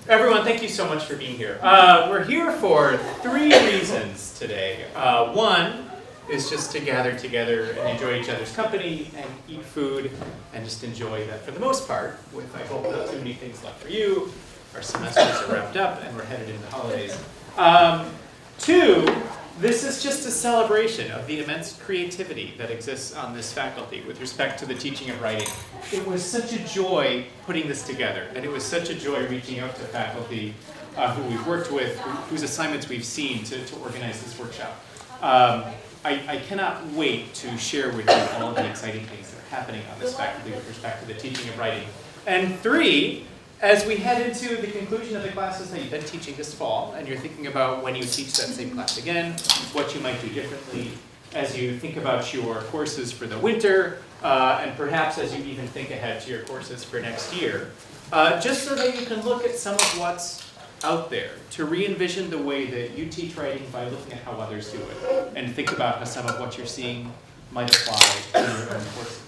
Everyone, thank you so much for being here. We're here for 3 reasons today. One is just to gather together and enjoy each other's company and eat food and just enjoy that for the most part, with I hope not too many things left for you. Our semesters are wrapped up and we're headed into the holidays. 2, this is just a celebration of the immense creativity that exists on this faculty with respect to the teaching of writing. It was such a joy putting this together, and it was such a joy reaching out to faculty who we've worked with, whose assignments we've seen to organize this workshop. I cannot wait to share with you all of the exciting things that are happening on this faculty with respect to the teaching of writing. And 3, as we head into the conclusion of the classes that you've been teaching this fall, and you're thinking about when you teach that same class again, what you might do differently, as you think about your courses for the winter, and perhaps as you even think ahead to your courses for next year, just so that you can look at some of what's out there, to re-envision the way that you teach writing by looking at how others do it, and think about how some of what you're seeing might apply to your own courses.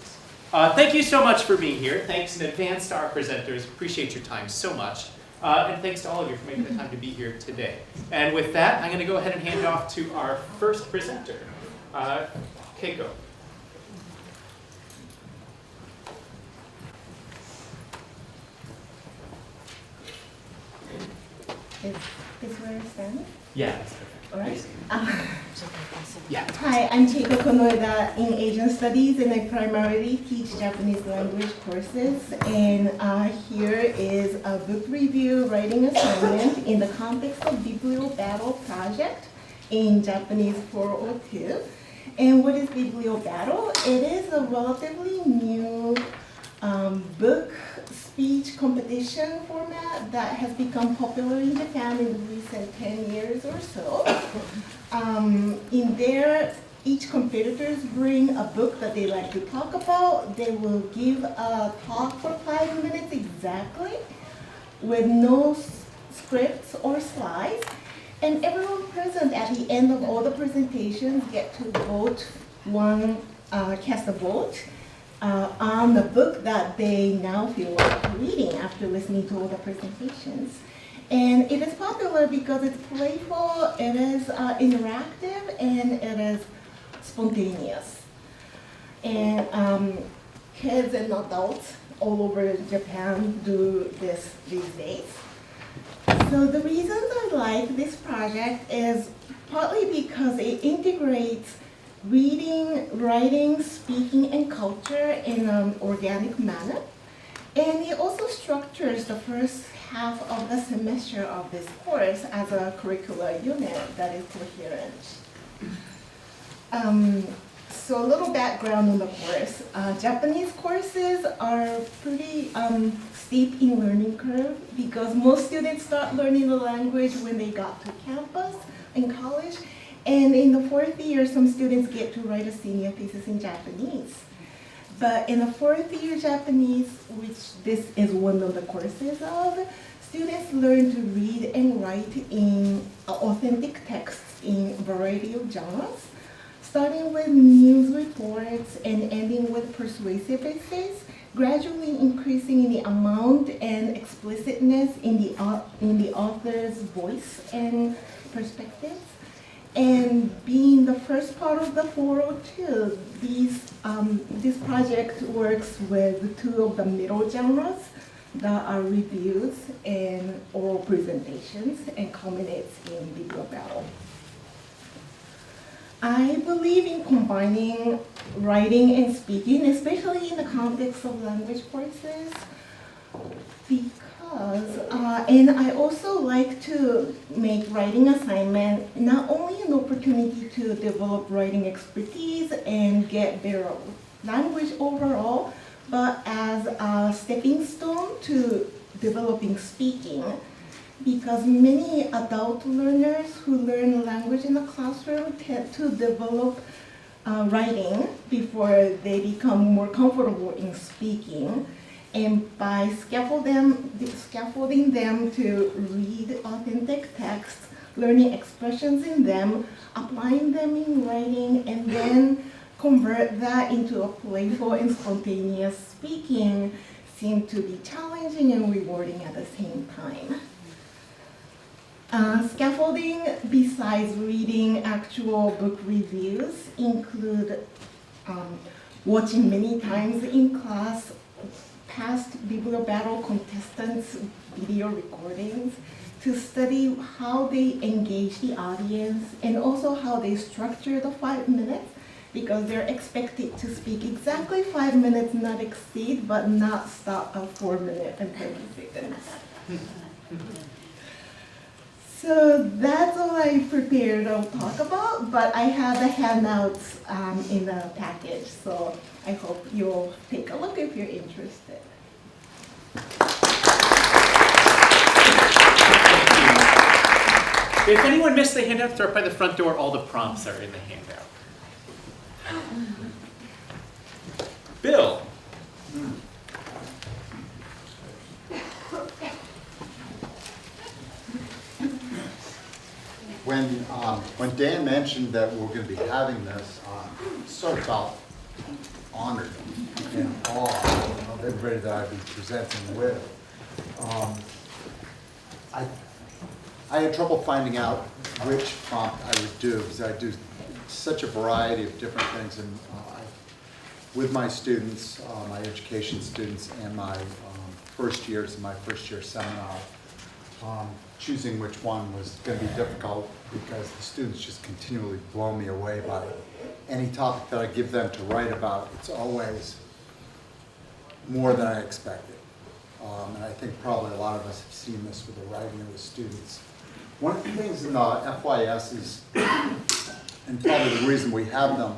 Thank you so much for being here. Thanks in advance to our presenters. Appreciate your time so much. And thanks to all of you for making the time to be here today. And with that, I'm going to go ahead and hand off to our first presenter, Keiko. Is where it's done? Yeah, that's perfect. All right. Yeah. Hi, I'm Keiko Konoeda in Asian Studies, and I primarily teach Japanese language courses. And here is a book review writing assignment in the context of Biblio Battle project in Japanese 402. And what is Biblio Battle? It is a relatively new book speech competition format that has become popular in Japan in the recent 10 years or so. In there, each competitors bring a book that they like to talk about. They will give a talk for 5 minutes exactly, with no scripts or slides. And everyone present at the end of all the presentations get to vote cast a vote on the book that they now feel like reading after listening to all the presentations. And it is popular because it's playful, it is interactive, and it is spontaneous. And kids and adults all over Japan do this these days. So the reasons I like this project is partly because it integrates reading, writing, speaking, and culture in an organic manner. And it also structures the first half of the semester of this course as a curricular unit that is coherent. So a little background on the course. Japanese courses are pretty steep in learning curve because most students start learning the language when they got to campus in college. And in the 4th year, some students get to write a senior thesis in Japanese. But in the 4th year Japanese, which this is one of the courses of, students learn to read and write in authentic texts in a variety of genres, starting with news reports and ending with persuasive essays, gradually increasing in the amount and explicitness in the author's voice and perspectives. And being the first part of the 402, this project works with 2 of the middle genres that are reviews and oral presentations and culminates in Biblio Battle. I believe in combining writing and speaking, especially in the context of language courses, and I also like to make writing assignment not only an opportunity to develop writing expertise and get better language overall, but as a stepping stone to developing speaking. Because many adult learners who learn language in the classroom tend to develop writing before they become more comfortable in speaking. And by scaffolding them to read authentic texts, learning expressions in them, applying them in writing, and then convert that into a playful and spontaneous speaking seem to be challenging and rewarding at the same time. Scaffolding, besides reading actual book reviews, include watching many times in class past Biblio-Battle contestants' video recordings to study how they engage the audience and also how they structure the 5 minutes, because they're expected to speak exactly 5 minutes, not exceed, but not stop at 4 minutes and 30 seconds. So that's all I prepared to talk about, but I have the handouts in the package, so I hope you'll take a look if you're interested. If anyone missed the handout, throw it by the front door. All the prompts are in the handout. Bill. When Dan mentioned that we were going to be having this, sort of felt honored and awe of everybody that I'd be presenting with. I had trouble finding out which prompt I would do, because I do such a variety of different things, and with my students, my education students, and my first years in my first year seminar, choosing which one was going to be difficult, because the students just continually blow me away by any topic that I give them to write about. It's always more than I expected. And I think probably a lot of us have seen this with the writing of the students. One of the things in the FYSs, and probably the reason we have them,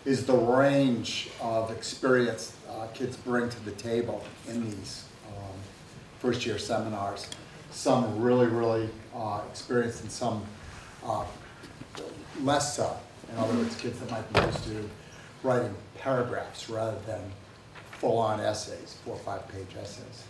is the range of experience kids bring to the table in these first year seminars. Some really, really experienced, and some less so. In other words, kids that might be used to writing paragraphs rather than full-on essays, 4 or 5 page essays.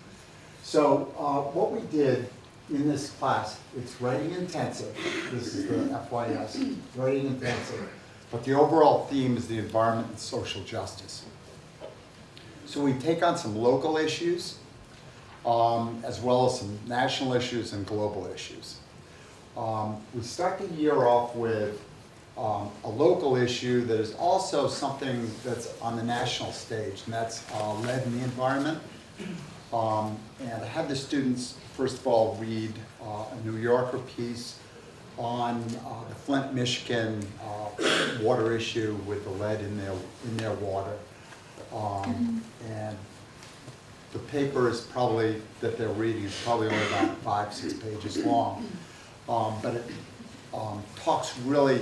So what we did in this class, it's writing intensive. This is the FYS, writing intensive. But the overall theme is the environment and social justice. So we take on some local issues, as well as some national issues and global issues. We start the year off with a local issue that is also something that's on the national stage, and that's lead in the environment. And I had the students, first of all, read a New Yorker piece on the Flint, Michigan water issue with the lead in their water. And the paper is probably, that they're reading, is probably only about 5, 6 pages long. But it talks really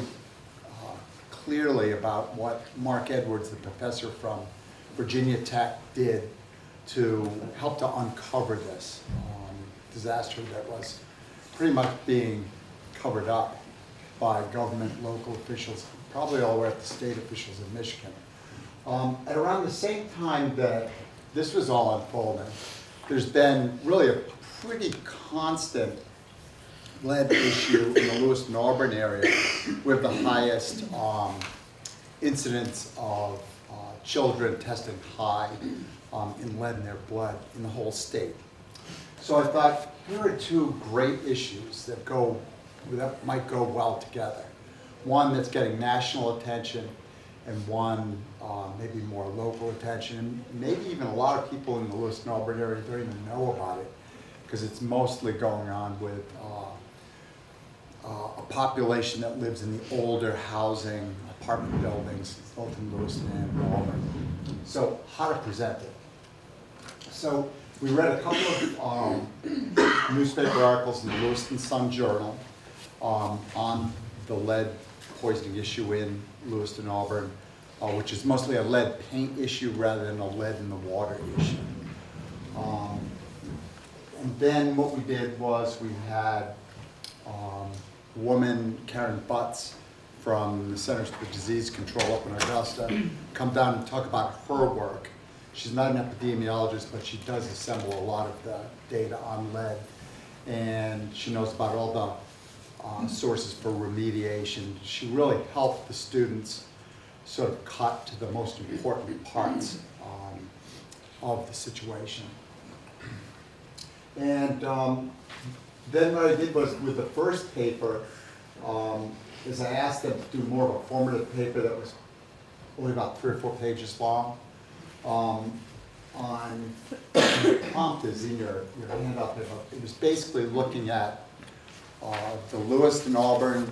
clearly about what Mark Edwards, the professor from Virginia Tech, did to help to uncover this disaster that was pretty much being covered up by government, local officials, probably all the way up to state officials in Michigan. At around the same time that this was all unfolding, there's been really a pretty constant lead issue in the Lewiston Auburn area with the highest incidence of children testing high in lead in their blood in the whole state. So I thought, here are 2 great issues that might go well together. One that's getting national attention, and one maybe more local attention. Maybe even a lot of people in the Lewiston Auburn area don't even know about it, because it's mostly going on with a population that lives in the older housing, apartment buildings, both in Lewiston and Auburn. So how to present it. So we read a couple of newspaper articles in the Lewiston Sun Journal on the lead poisoning issue in Lewiston, Auburn, which is mostly a lead paint issue rather than a lead in the water issue. And then what we did was we had woman, Karen Butts, from the Centers for Disease Control up in Augusta, come down and talk about her work. She's not an epidemiologist, but she does assemble a lot of the data on lead. And she knows about all the sources for remediation. She really helped the students sort of cut to the most important parts of the situation. And then what I did was, with the first paper, is I asked them to do more of a formative paper that was only about 3 or 4 pages long. On the prompt is in your handout. It was basically looking at the Lewiston Auburn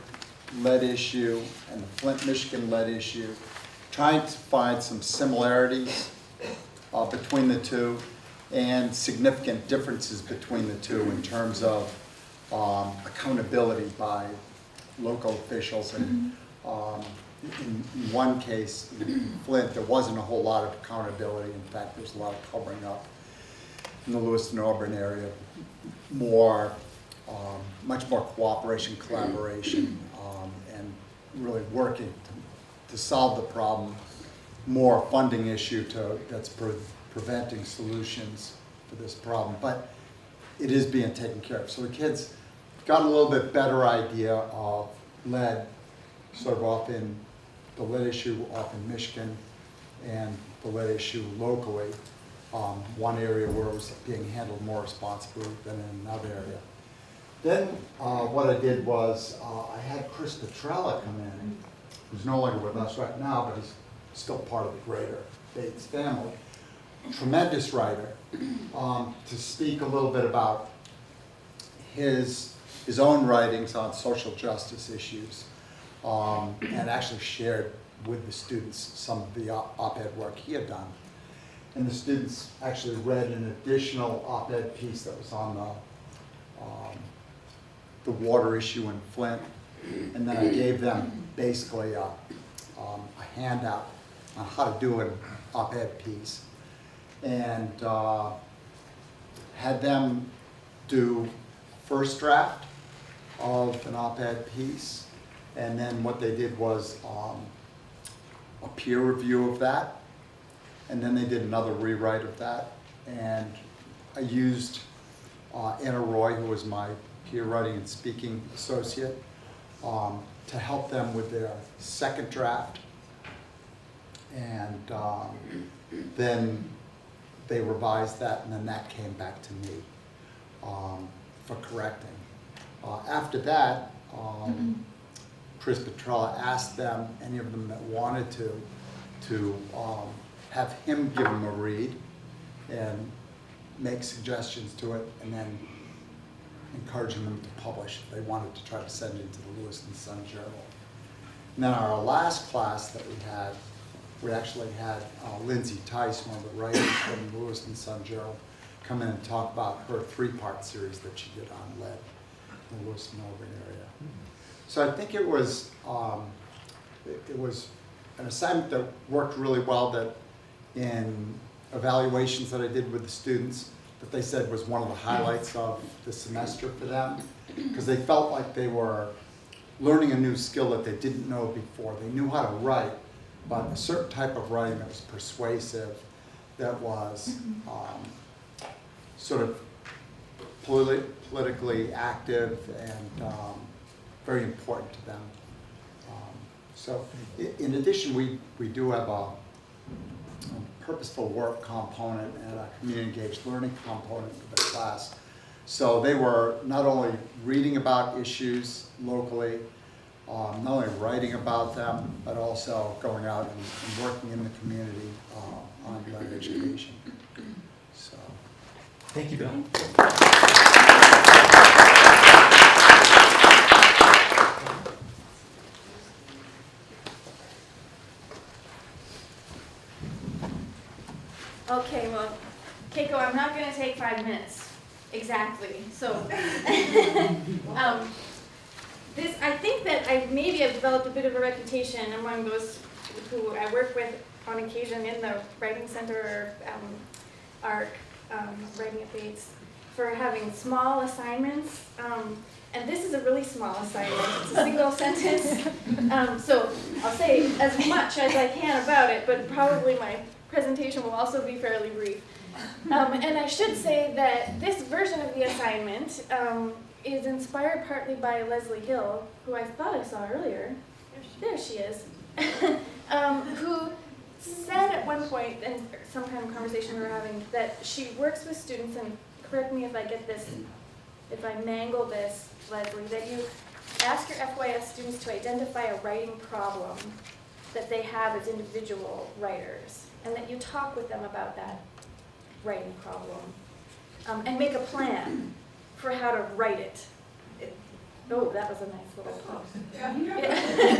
lead issue and the Flint, Michigan lead issue, trying to find some similarities between the two and significant differences between the two in terms of accountability by local officials. And in one case, in Flint, there wasn't a whole lot of accountability. In fact, there's a lot of covering up. In the Lewiston Auburn area, much more cooperation, collaboration, and really working to solve the problem. More funding issue that's preventing solutions for this problem, but it is being taken care of. So the kids got a little bit better idea of lead, sort of off in the lead issue off in Michigan and the lead issue locally. One area where it was being handled more responsibly than in another area. Then what I did was I had Chris Petrella come in, who's no longer with us right now, but he's still part of the greater Bates family. Tremendous writer, to speak a little bit about his own writings on social justice issues, and actually shared with the students some of the op-ed work he had done. And the students actually read an additional op-ed piece that was on the water issue in Flint, and then I gave them basically a handout on how to do an op-ed piece, and had them do first draft of an op-ed piece, and then what they did was a peer review of that, and then they did another rewrite of that, and I used Anna Roy, who was my peer writing and speaking associate, to help them with their second draft, and then they revised that, and then that came back to me for correcting. After that, Chris Petrella asked them, any of them that wanted to have him give them a read and make suggestions to it, and then encouraging them to publish. They wanted to try to send it into the Lewiston Sun Journal. And then our last class that we actually had Lindsay Tice, one of the writers from the Lewiston Sun Journal, come in and talk about her 3-part series that she did on lead in the Lewiston Auburn area. So I think it was an assignment that worked really well, that in evaluations that I did with the students, that they said was one of the highlights of the semester for them, because they felt like they were learning a new skill that they didn't know before. They knew how to write, but a certain type of writing that was persuasive, that was sort of politically active and very important to them. So in addition, we do have a purposeful work component and a community engaged learning component for the class. So they were not only reading about issues locally, not only writing about them, but also going out and working in the community on lead education. So, Thank you, Bill. Okay, well, Keiko, I'm not going to take 5 minutes exactly. So, I think that I maybe have developed a bit of a reputation among those who I work with on occasion in the Writing Center or ARC, Writing at Bates, for having small assignments. And this is a really small assignment. It's a single sentence. So I'll say as much as I can about it, but probably my presentation will also be fairly brief. And I should say that this version of the assignment is inspired partly by Leslie Hill, who I thought I saw earlier. There she is. Who said at one point, in some kind of conversation we were having, that she works with students, and correct me if I get this if I mangle this, Leslie, that you ask your FYS students to identify a writing problem that they have as individual writers, and that you talk with them about that writing problem, and make a plan for how to write it. Oh, that was a nice little pause. Yeah.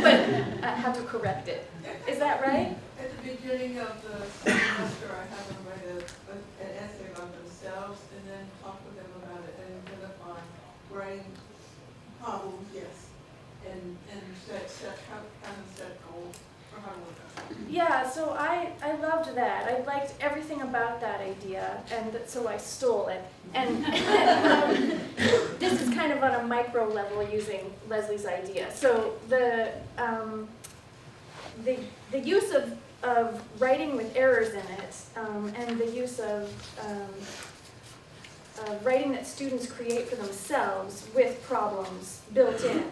But how to correct it. Is that right? At the beginning of the semester, I have them write an essay about themselves and then talk with them about it and identify writing problems, yes, and set goals for how to work on it. Yeah, so I loved that. I liked everything about that idea, and so I stole it. And this is kind of on a micro level using Leslie's idea. So the use of writing with errors in it, and the use of writing that students create for themselves with problems built in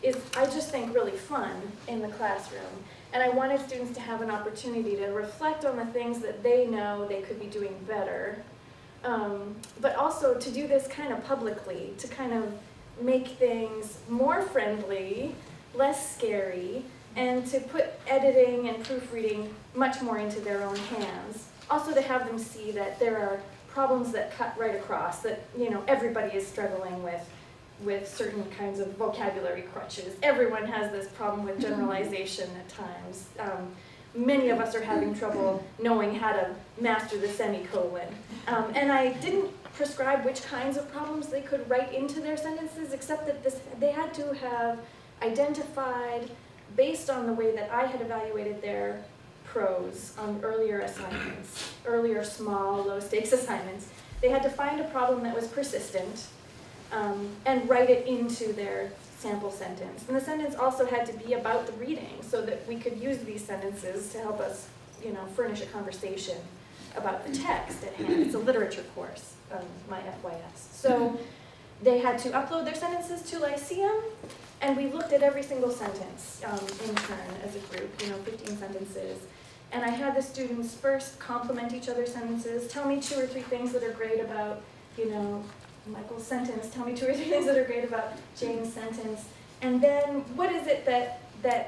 is, I just think, really fun in the classroom. And I wanted students to have an opportunity to reflect on the things that they know they could be doing better, but also to do this kind of publicly, to kind of make things more friendly, less scary, and to put editing and proofreading much more into their own hands. Also to have them see that there are problems that cut right across, that everybody is struggling with certain kinds of vocabulary crutches. Everyone has this problem with generalization at times. Many of us are having trouble knowing how to master the semicolon. And I didn't prescribe which kinds of problems they could write into their sentences, except that they had to have identified, based on the way that I had evaluated their prose on earlier assignments, earlier small, low-stakes assignments, they had to find a problem that was persistent, and write it into their sample sentence. And the sentence also had to be about the reading, so that we could use these sentences to help us, furnish a conversation about the text at hand. It's a literature course, my FYS. So they had to upload their sentences to Lyceum, and we looked at every single sentence in turn as a group, 15 sentences. And I had the students first compliment each other's sentences, tell me 2 or 3 things that are great about, Michael's sentence, tell me 2 or 3 things that are great about Jane's sentence, and then what is it that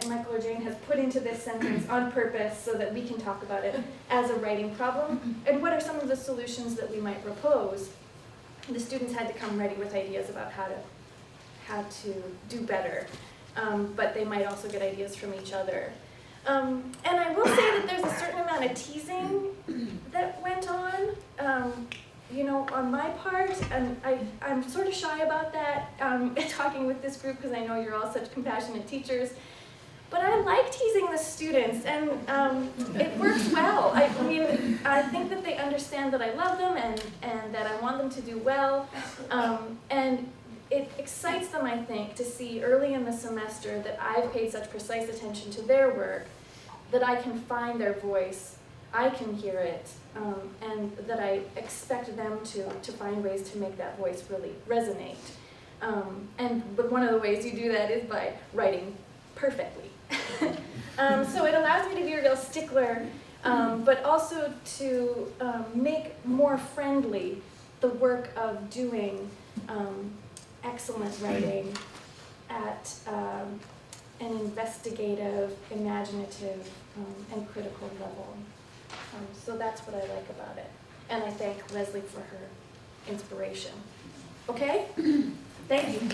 Michael or Jane has put into this sentence on purpose so that we can talk about it as a writing problem, and what are some of the solutions that we might propose. The students had to come ready with ideas about how to do better, but they might also get ideas from each other. And I will say that there's a certain amount of teasing that went on. On my part, and I'm sort of shy about that, talking with this group, because I know you're all such compassionate teachers, but I like teasing the students, and it works well. I think that they understand that I love them, and that I want them to do well, and it excites them, I think, to see early in the semester that I've paid such precise attention to their work, that I can find their voice, I can hear it, and that I expect them to find ways to make that voice really resonate. But one of the ways you do that is by writing perfectly. So it allows me to be a real stickler, but also to make more friendly the work of doing excellent writing at an investigative, imaginative, and critical level. So that's what I like about it. And I thank Leslie for her inspiration. Okay? Thank you.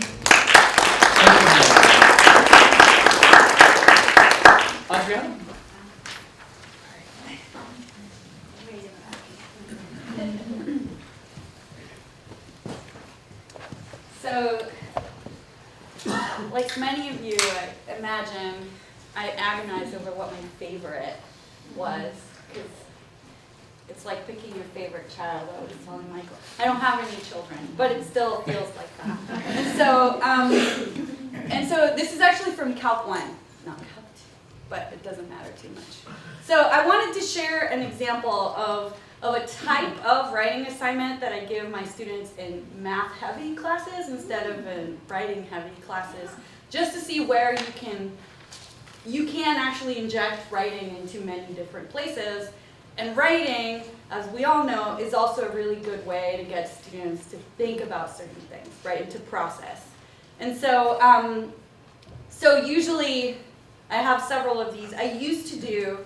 Adriana? So, like many of you, I imagine I agonized over what my favorite was, because it's like picking your favorite child. I was telling Michael, I don't have any children, but it still feels like that. And so this is actually from Calc 1, not Calc 2, but it doesn't matter too much. So I wanted to share an example of a type of writing assignment that I give my students in math-heavy classes instead of in writing-heavy classes, just to see where you can actually inject writing into many different places. And writing, as we all know, is also a really good way to get students to think about certain things, right, and to process. And so, so usually, I have several of these. I used to do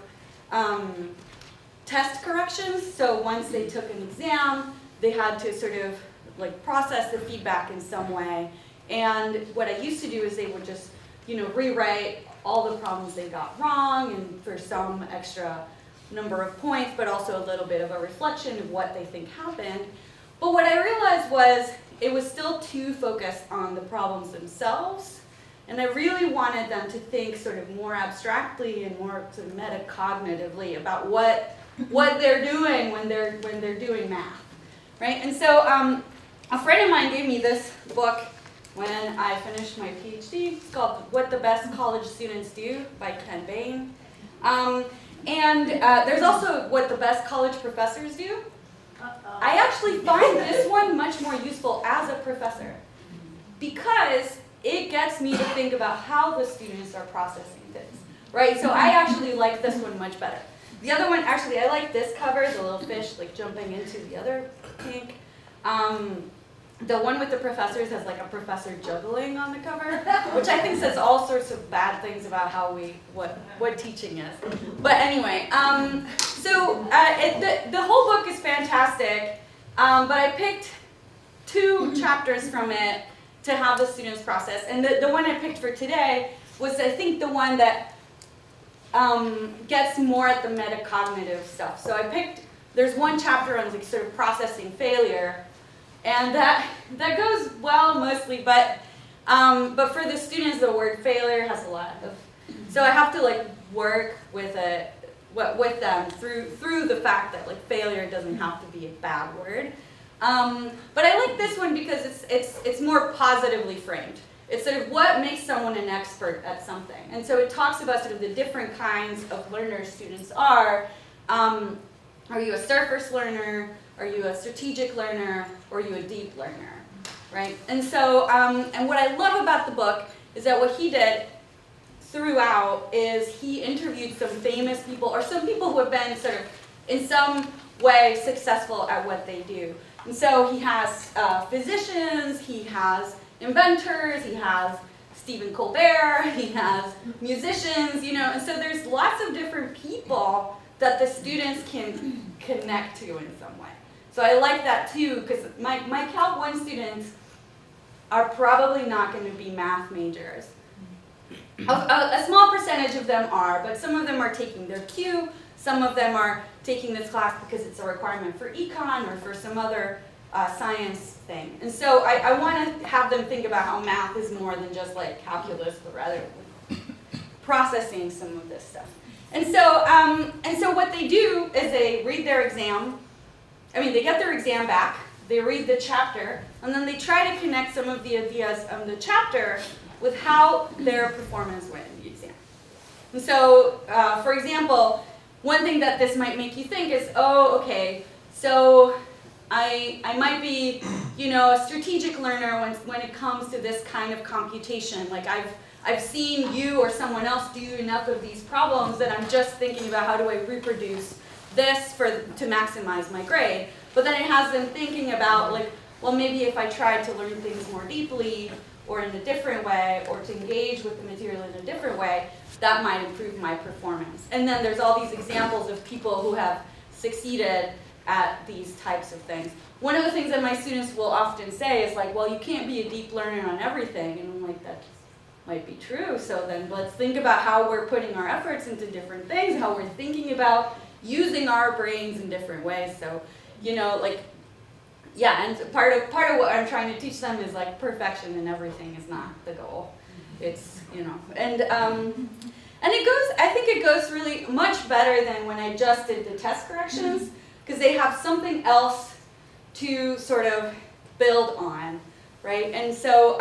test corrections, so once they took an exam, they had to sort of like process the feedback in some way. And what I used to do is they would just, rewrite all the problems they got wrong, and for some extra number of points, but also a little bit of a reflection of what they think happened. But what I realized was it was still too focused on the problems themselves, and I really wanted them to think sort of more abstractly and more sort of metacognitively about what they're doing when they're doing math, right? And so a friend of mine gave me this book when I finished my PhD. It's called What the Best College Students Do by Ken Bain. And there's also What the Best College Professors Do. I actually find this one much more useful as a professor because it gets me to think about how the students are processing things, right? So I actually like this one much better. The other one, actually, I like this cover, the little fish like jumping into the other pink. The one with the professors has like a professor juggling on the cover, which I think says all sorts of bad things about how what teaching is. But anyway, the whole book is fantastic, but I picked 2 chapters from it to have the students process. And the one I picked for today was, I think, the one that gets more at the metacognitive stuff. So there's one chapter on like sort of processing failure, and that goes well mostly, but for the students, the word failure has a lot of, so I have to like work with them through the fact that like failure doesn't have to be a bad word. But I like this one because it's more positively framed. It's sort of what makes someone an expert at something. And so it talks about sort of the different kinds of learners students are. Are you a surface learner? Are you a strategic learner? Or are you a deep learner? Right? And so, and what I love about the book is that what he did throughout is he interviewed some famous people, or some people who have been sort of in some way successful at what they do. And so he has physicians, he has inventors, he has Stephen Colbert, he has musicians, and so there's lots of different people that the students can connect to in some way. So I like that too, because my Calc 1 students are probably not going to be math majors. A small percentage of them are, but some of them are taking their Q, some of them are taking this class because it's a requirement for econ or for some other science thing. And so I want to have them think about how math is more than just like calculus, but rather processing some of this stuff. And so what they do is they read their exam. They get their exam back, they read the chapter, and then they try to connect some of the ideas of the chapter with how their performance went in the exam. And so, for example, one thing that this might make you think is, oh, okay, so I might be, a strategic learner when it comes to this kind of computation. Like I've seen you or someone else do enough of these problems that I'm just thinking about how do I reproduce this to maximize my grade. But then it has them thinking about like, well, maybe if I tried to learn things more deeply or in a different way, or to engage with the material in a different way, that might improve my performance. And then there's all these examples of people who have succeeded at these types of things. One of the things that my students will often say is like, well, you can't be a deep learner on everything. And I'm like, that might be true. So then let's think about how we're putting our efforts into different things, how we're thinking about using our brains in different ways. So, and part of what I'm trying to teach them is like perfection in everything is not the goal. It's, and I think it goes really much better than when I just did the test corrections, because they have something else to sort of build on, right? And so,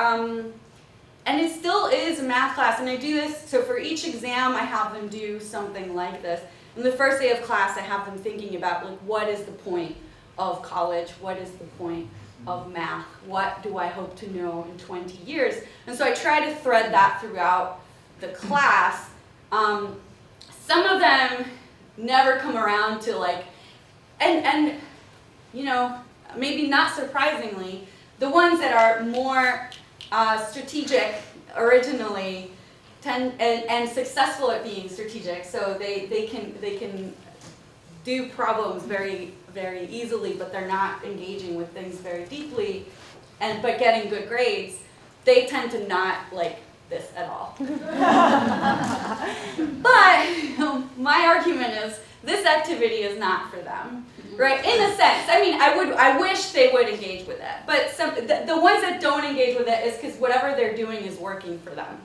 and it still is a math class, and I do this, so for each exam I have them do something like this. And the first day of class I have them thinking about like, what is the point of college? What is the point of math? What do I hope to know in 20 years? And so I try to thread that throughout the class. Some of them never come around to like, and you know, maybe not surprisingly, the ones that are more strategic originally and successful at being strategic, so they can do problems very, very easily, but they're not engaging with things very deeply, but getting good grades, they tend to not like this at all. But my argument is this activity is not for them, right? In a sense, I mean, I wish they would engage with it, but the ones that don't engage with it is because whatever they're doing is working for them,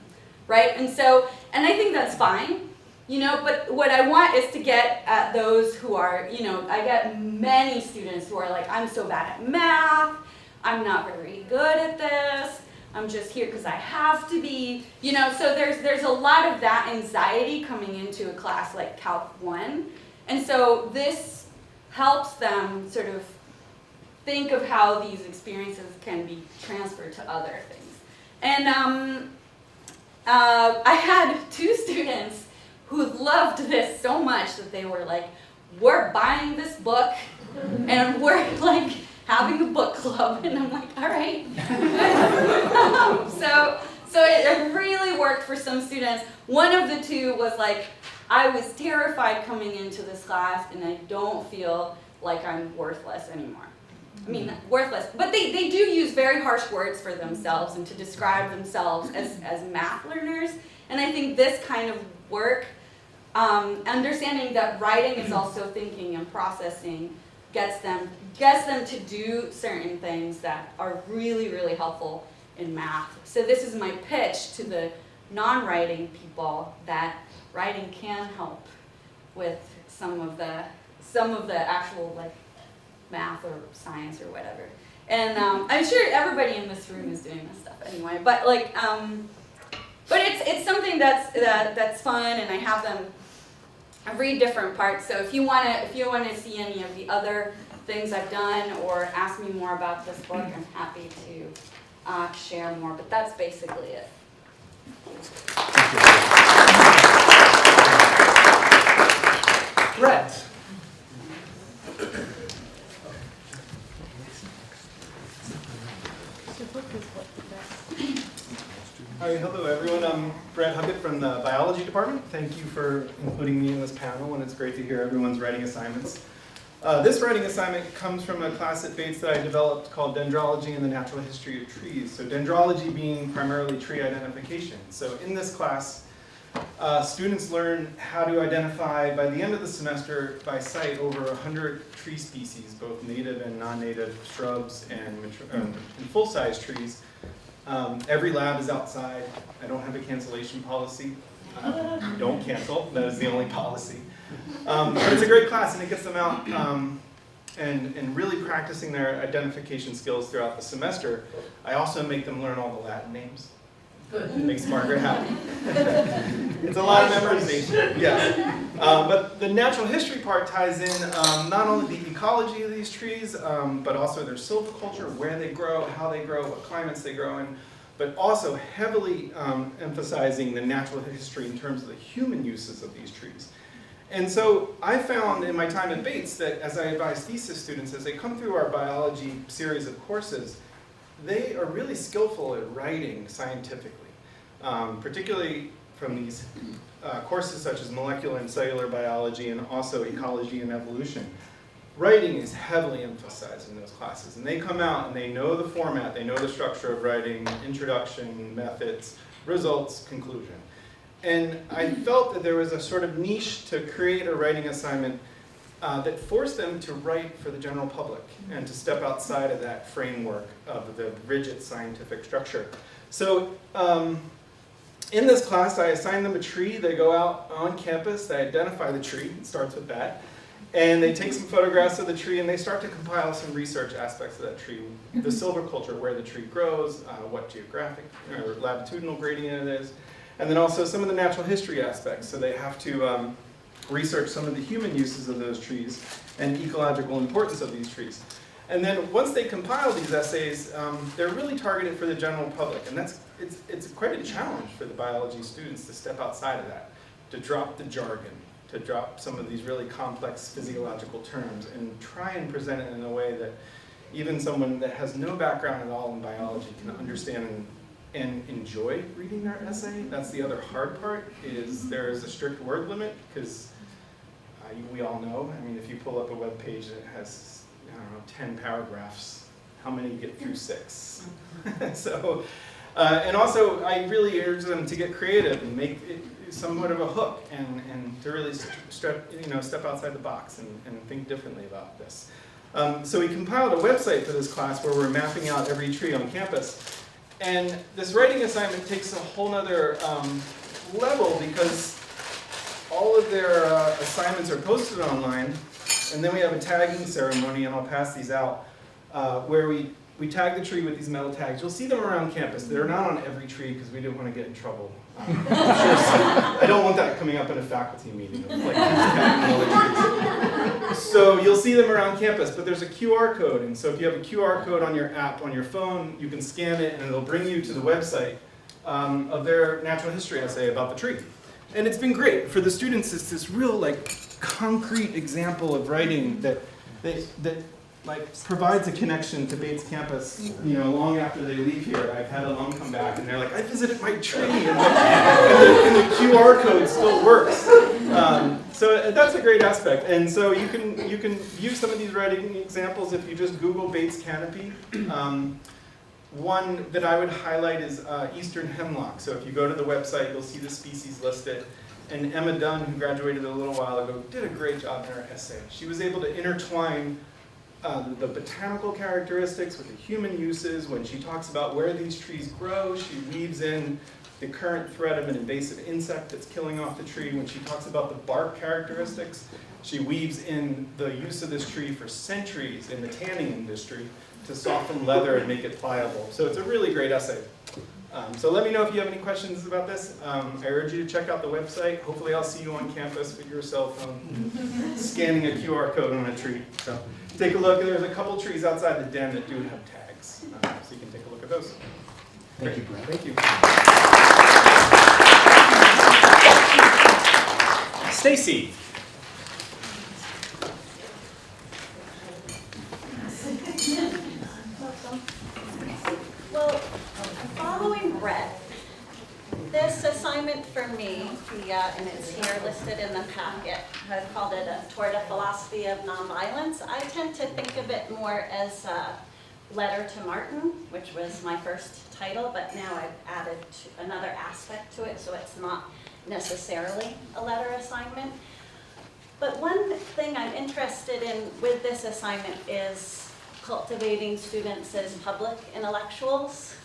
right? And I think that's fine. You know, but what I want is to get at those who are, you know, I get many students who are like, I'm so bad at math, I'm not very good at this, I'm just here because I have to be, you know, so there's a lot of that anxiety coming into a class like Calc 1. And so this helps them sort of think of how these experiences can be transferred to other things. And I had 2 students who loved this so much that they were like, we're buying this book and we're like having a book club, and I'm like, all right. So it really worked for some students. One of the 2 was like, I was terrified coming into this class and I don't feel like I'm worthless anymore. I mean, worthless, but they do use very harsh words for themselves and to describe themselves as math learners. And I think this kind of work, understanding that writing is also thinking and processing, gets them to do certain things that are really, really helpful in math. So this is my pitch to the non-writing people that writing can help with some of the actual like math or science or whatever. And I'm sure everybody in this room is doing this stuff anyway. But like, but it's something that's fun, and I have them read different parts. So if you wanna see any of the other things I've done or ask me more about this book, I'm happy to share more. But that's basically it. Brett. Hi, hello everyone. I'm Brett Huggett from the biology department. Thank you for including me in this panel, and it's great to hear everyone's writing assignments. This writing assignment comes from a class at Bates that I developed called Dendrology and the Natural History of Trees. So dendrology being primarily tree identification. So in this class, students learn how to identify, by the end of the semester, by sight, over 100 tree species, both native and non-native shrubs and full-size trees. Every lab is outside. I don't have a cancellation policy. Don't cancel. That is the only policy. But it's a great class, and it gets them out and really practicing their identification skills throughout the semester. I also make them learn all the Latin names. It makes Margaret happy. It's a lot of memorization, yes. But the natural history part ties in not only the ecology of these trees, but also their silviculture, where they grow, how they grow, what climates they grow in, but also heavily emphasizing the natural history in terms of the human uses of these trees. And so I found in my time at Bates that as I advise thesis students, as they come through our biology series of courses, they are really skillful at writing scientifically, particularly from these courses such as molecular and cellular biology and also ecology and evolution. Writing is heavily emphasized in those classes, and they come out and they know the format, they know the structure of writing, introduction, methods, results, conclusion. And I felt that there was a sort of niche to create a writing assignment that forced them to write for the general public and to step outside of that framework of the rigid scientific structure. So in this class, I assign them a tree. They go out on campus, they identify the tree, it starts with that, and they take some photographs of the tree and they start to compile some research aspects of that tree. The silviculture, where the tree grows, what geographic or latitudinal gradient it is, and then also some of the natural history aspects. So they have to research some of the human uses of those trees and ecological importance of these trees. And then once they compile these essays, they're really targeted for the general public. And it's quite a challenge for the biology students to step outside of that, to drop the jargon, to drop some of these really complex physiological terms and try and present it in a way that even someone that has no background at all in biology can understand and enjoy reading their essay. That's the other hard part, is there is a strict word limit, because we all know, I mean, if you pull up a web page that has, I don't know, 10 paragraphs, how many get through 6? So, and also I really urge them to get creative and make it somewhat of a hook, and to really step outside the box and think differently about this. So we compiled a website for this class where we're mapping out every tree on campus. And this writing assignment takes a whole nother level, because all of their assignments are posted online, and then we have a tagging ceremony, and I'll pass these out, where we tag the tree with these metal tags. You'll see them around campus. They're not on every tree because we didn't want to get in trouble. I don't want that coming up in a faculty meeting, of like tagging all the trees. So you'll see them around campus, but there's a QR code, and so if you have a QR code on your app, on your phone, you can scan it and it'll bring you to the website of their natural history essay about the tree. And it's been great. For the students, it's this real like concrete example of writing that like provides a connection to Bates campus, you know, long after they leave here. I've had alum come back and they're like, I visited my tree, and the QR code still works. So that's a great aspect. And so you can view some of these writing examples if you just Google Bates canopy. One that I would highlight is Eastern Hemlock. So if you go to the website, you'll see the species listed. And Emma Dunn, who graduated a little while ago, did a great job in her essay. She was able to intertwine the botanical characteristics with the human uses. When she talks about where these trees grow, she weaves in the current threat of an invasive insect that's killing off the tree. When she talks about the bark characteristics, she weaves in the use of this tree for centuries in the tanning industry to soften leather and make it pliable. So it's a really great essay. So let me know if you have any questions about this. I urge you to check out the website. Hopefully I'll see you on campus with your cell phone scanning a QR code on a tree. So take a look. There's a couple trees outside the den that do have tags, so you can take a look at those. Thank you, Brad. Thank you. Stacy. Well, following Brett, this assignment for me, and it's here listed in the packet, I've called it Toward a Philosophy of Nonviolence. I tend to think of it more as a letter to Martin, which was my first title, but now I've added another aspect to it, so it's not necessarily a letter assignment. But one thing I'm interested in with this assignment is cultivating students as public intellectuals.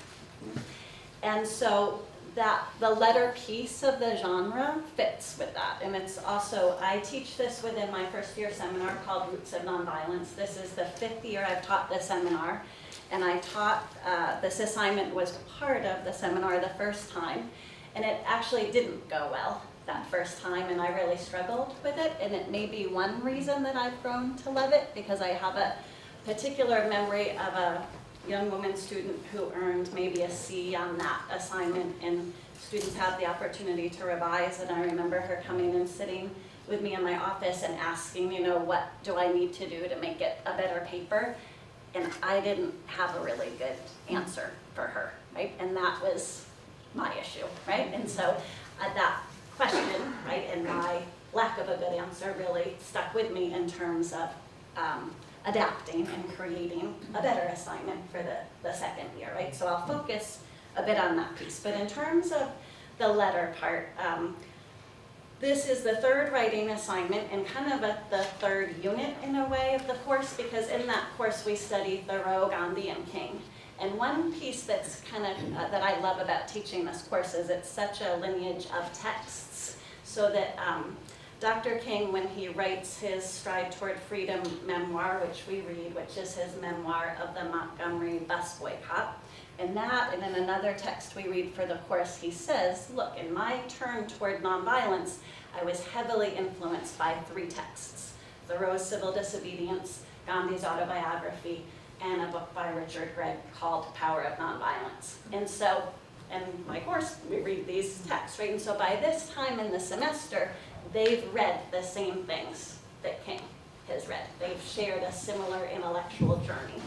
And so that the letter piece of the genre fits with that. And it's also, I teach this within my first year seminar called Roots of Nonviolence. This is the 5th year I've taught this seminar. And I taught, this assignment was part of the seminar the first time. And it actually didn't go well that first time, and I really struggled with it. And it may be one reason that I've grown to love it, because I have a particular memory of a young woman student who earned maybe a C on that assignment, and students had the opportunity to revise, and I remember her coming and sitting with me in my office and asking, you know, what do I need to do to make it a better paper? And I didn't have a really good answer for her, right? And that was my issue, right? And so that question, right, and my lack of a good answer really stuck with me in terms of adapting and creating a better assignment for the second year, right? So I'll focus a bit on that piece. But in terms of the letter part, this is the 3rd writing assignment and kind of the 3rd unit in a way of the course, because in that course we study Thoreau, Gandhi, and King. And one piece that's kind of, that I love about teaching this course is it's such a lineage of texts, so that Dr. King, when he writes his Stride Toward Freedom memoir, which we read, which is his memoir of the Montgomery bus boycott, and that, and in another text we read for the course, he says, look, in my turn toward nonviolence, I was heavily influenced by 3 texts: Thoreau's Civil Disobedience, Gandhi's autobiography, and a book by Richard Gregg called Power of Nonviolence. And so and my course, we read these texts, right? And so by this time in the semester, they've read the same things that King has read. They've shared a similar intellectual journey.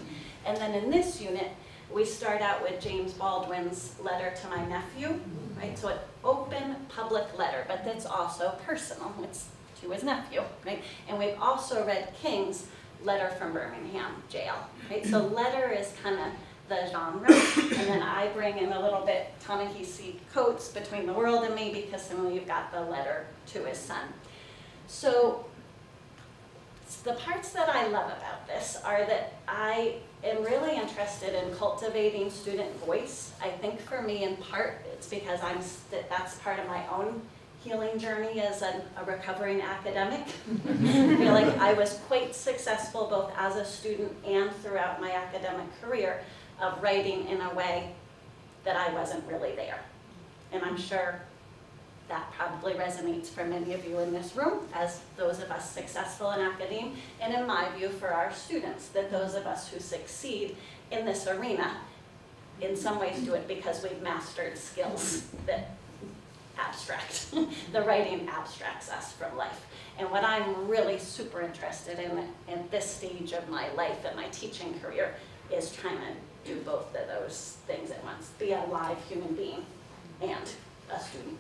And then in this unit, we start out with James Baldwin's letter to my nephew, right? So an open public letter, but that's also personal. It's to his nephew, right? And we've also read King's letter from Birmingham jail, right? So letter is kind of the genre, and then I bring in a little bit Ta-Nehisi Coates between the world and me, because then you've got the letter to his son. So the parts that I love about this are that I am really interested in cultivating student voice. I think for me, in part, it's because that's part of my own healing journey as a recovering academic. I feel like I was quite successful both as a student and throughout my academic career of writing in a way that I wasn't really there. And I'm sure that probably resonates for many of you in this room, as those of us successful in academia, and in my view for our students, that those of us who succeed in this arena in some ways do it because we've mastered skills that abstract. The writing abstracts us from life. And what I'm really super interested in at this stage of my life and my teaching career is trying to do both of those things at once. Be a live human being and a student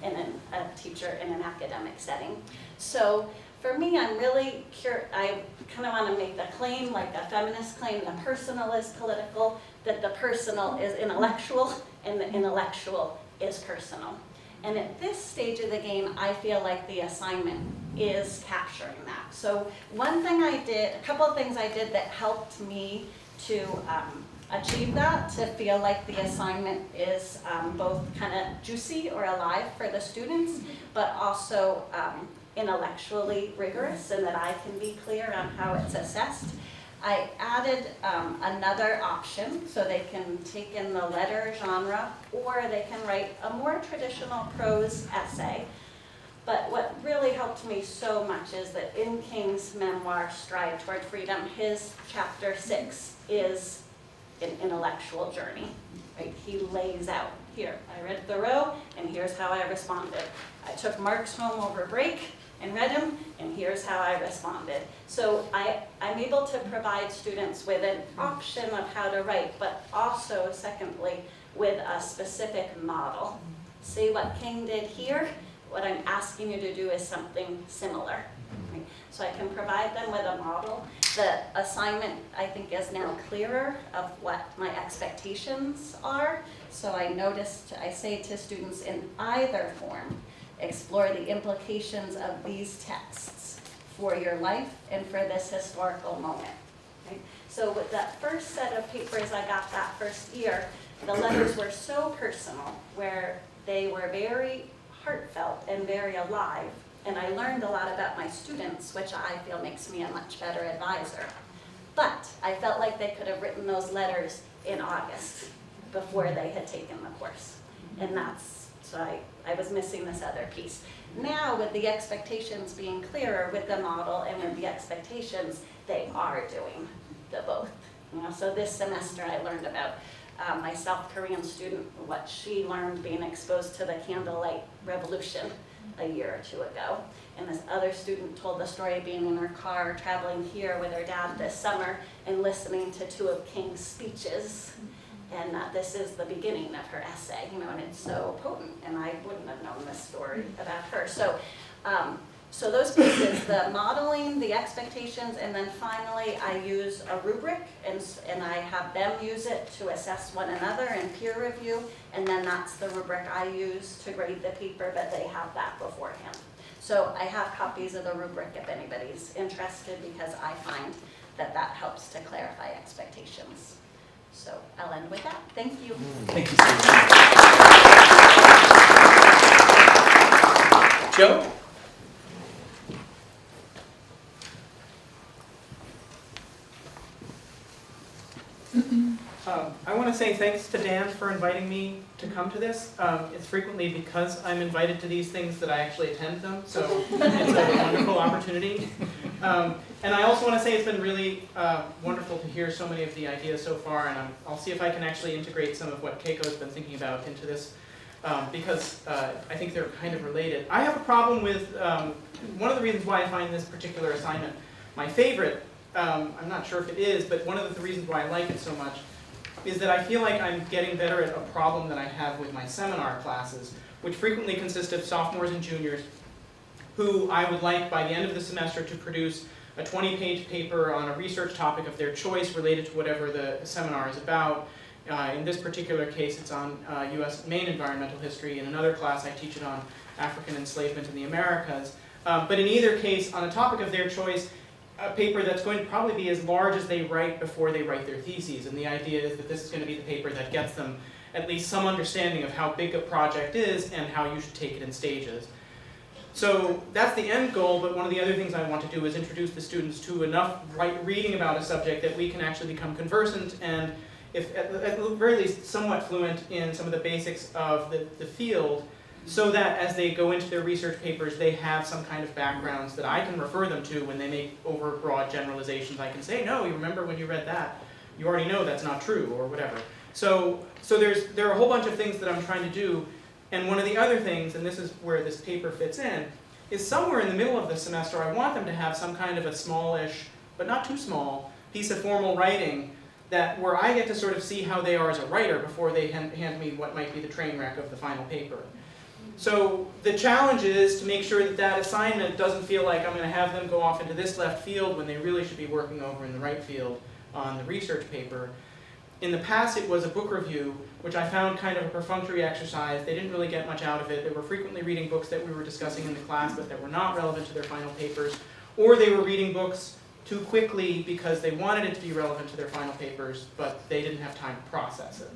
and then a teacher in an academic setting. So for me, I'm really curious. I kind of want to make the claim, like a feminist claim, the personal is political, that the personal is intellectual and the intellectual is personal. And at this stage of the game, I feel like the assignment is capturing that. So one thing I did, a couple of things I did that helped me to achieve that, to feel like the assignment is both kind of juicy or alive for the students, but also intellectually rigorous, and that I can be clear on how it's assessed. I added another option, so they can take in the letter genre, or they can write a more traditional prose essay. But what really helped me so much is that in King's memoir, Stride Toward Freedom, his chapter 6 is an intellectual journey, right? He lays out, here, I read Thoreau, and here's how I responded. I took Marx home over break and read him, and here's how I responded. So I'm able to provide students with an option of how to write, but also, secondly, with a specific model. See what King did here? What I'm asking you to do is something similar. Right? So I can provide them with a model. The assignment, I think, is now clearer of what my expectations are. So I say to students in either form, explore the implications of these texts for your life and for this historical moment. Right? So with that first set of papers I got that first year, the letters were so personal, where they were very heartfelt and very alive. And I learned a lot about my students, which I feel makes me a much better advisor. But I felt like they could have written those letters in August before they had taken the course. And so I was missing this other piece. Now, with the expectations being clearer with the model and with the expectations, they are doing the both. So this semester I learned about my South Korean student, what she learned being exposed to the candlelight revolution a year or two ago. And this other student told the story of being in her car traveling here with her dad this summer and listening to 2 of King's speeches. And this is the beginning of her essay, and it's so potent, and I wouldn't have known this story about her. So those pieces, the modeling, the expectations, and then finally I use a rubric, and I have them use it to assess one another and peer review, and then that's the rubric I use to grade the paper, but they have that beforehand. So I have copies of the rubric if anybody's interested, because I find that helps to clarify expectations. So I'll end with that. Thank you. Thank you, Susan. Joe? I want to say thanks to Dan for inviting me to come to this. It's frequently because I'm invited to these things that I actually attend them, so it's a wonderful opportunity. And I also want to say it's been really wonderful to hear so many of the ideas so far, and I'll see if I can actually integrate some of what Keiko's been thinking about into this, because I think they're kind of related. I have a problem with, one of the reasons why I find this particular assignment my favorite, I'm not sure if it is, but one of the reasons why I like it so much is that I feel like I'm getting better at a problem that I have with my seminar classes, which frequently consist of sophomores and juniors who I would like by the end of the semester to produce a 20-page paper on a research topic of their choice related to whatever the seminar is about. In this particular case, it's on U.S. Maine environmental history. In another class, I teach it on African enslavement in the Americas. But in either case, on a topic of their choice, a paper that's going to probably be as large as they write before they write their theses. And the idea is that this is going to be the paper that gets them at least some understanding of how big a project is and how you should take it in stages. So that's the end goal, but one of the other things I want to do is introduce the students to enough reading about a subject that we can actually become conversant and, if at the very least, somewhat fluent in some of the basics of the field, so that as they go into their research papers, they have some kind of backgrounds that I can refer them to when they make overbroad generalizations. I can say, no, you remember when you read that? You already know that's not true, or whatever. So there are a whole bunch of things that I'm trying to do, and one of the other things, and this is where this paper fits in, is somewhere in the middle of the semester I want them to have some kind of a smallish, but not too small, piece of formal writing where I get to sort of see how they are as a writer before they hand me what might be the train wreck of the final paper. So the challenge is to make sure that that assignment doesn't feel like I'm going to have them go off into this left field when they really should be working over in the right field on the research paper. In the past, it was a book review, which I found kind of a perfunctory exercise. They didn't really get much out of it. They were frequently reading books that we were discussing in the class, but that were not relevant to their final papers, or they were reading books too quickly because they wanted it to be relevant to their final papers, but they didn't have time to process it.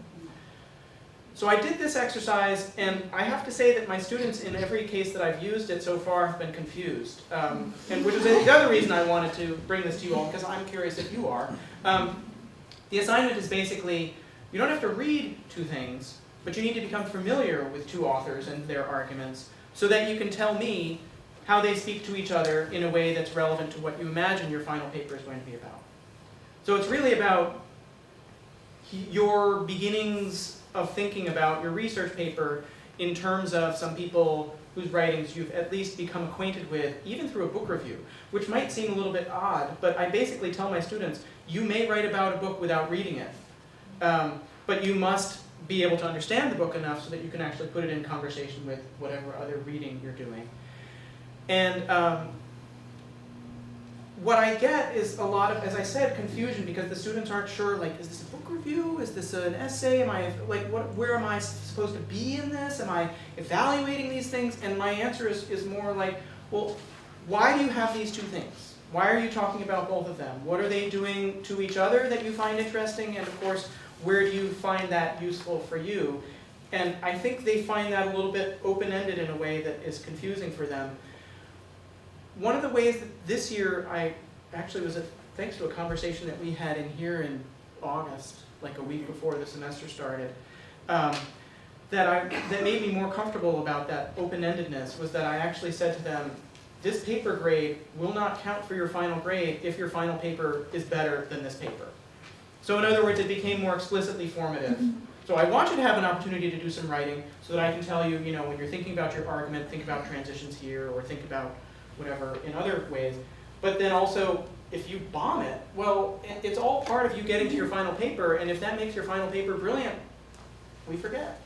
So I did this exercise, and I have to say that my students, in every case that I've used it so far, have been confused. And which is the other reason I wanted to bring this to you all, because I'm curious if you are. The assignment is basically, you don't have to read two things, but you need to become familiar with two authors and their arguments, so that you can tell me how they speak to each other in a way that's relevant to what you imagine your final paper is going to be about. So it's really about your beginnings of thinking about your research paper in terms of some people whose writings you've at least become acquainted with, even through a book review, which might seem a little bit odd, but I basically tell my students, you may write about a book without reading it, but you must be able to understand the book enough so that you can actually put it in conversation with whatever other reading you're doing. And what I get is a lot of, as I said, confusion, because the students aren't sure, like, is this a book review? Is this an essay? Am I, like, where am I supposed to be in this? Am I evaluating these things? And my answer is more like, well, why do you have these two things? Why are you talking about both of them? What are they doing to each other that you find interesting? And of course, where do you find that useful for you? And I think they find that a little bit open-ended in a way that is confusing for them. One of the ways that this year actually was thanks to a conversation that we had in here in August, like a week before the semester started, that made me more comfortable about that open-endedness, was that I actually said to them, this paper grade will not count for your final grade if your final paper is better than this paper. So in other words, it became more explicitly formative. So I want you to have an opportunity to do some writing so that I can tell you, when you're thinking about your argument, think about transitions here, or think about whatever in other ways. But then also, if you bomb it, well, it's all part of you getting to your final paper, and if that makes your final paper brilliant, we forget.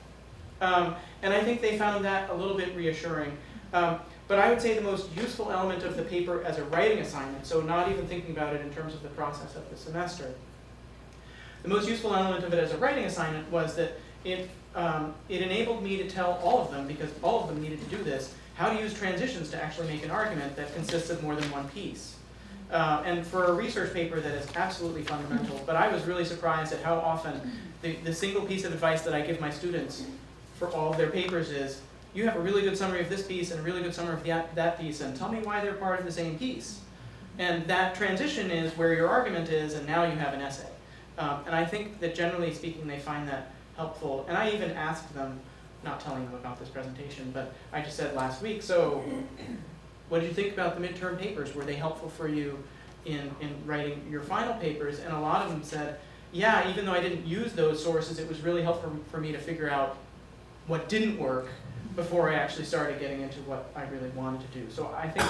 And I think they found that a little bit reassuring. But I would say the most useful element of the paper as a writing assignment, so not even thinking about it in terms of the process of the semester, the most useful element of it as a writing assignment was that it enabled me to tell all of them, because all of them needed to do this, how to use transitions to actually make an argument that consists of more than one piece. And for a research paper, that is absolutely fundamental. But I was really surprised at how often the single piece of advice that I give my students for all of their papers is, you have a really good summary of this piece and a really good summary of that piece, and tell me why they're part of the same piece. And that transition is where your argument is, and now you have an essay. And I think that generally speaking, they find that helpful. And I even asked them, not telling them about this presentation, but I just said last week, so what did you think about the midterm papers? Were they helpful for you in writing your final papers? And a lot of them said, yeah, even though I didn't use those sources, it was really helpful for me to figure out what didn't work before I actually started getting into what I really wanted to do. So I think,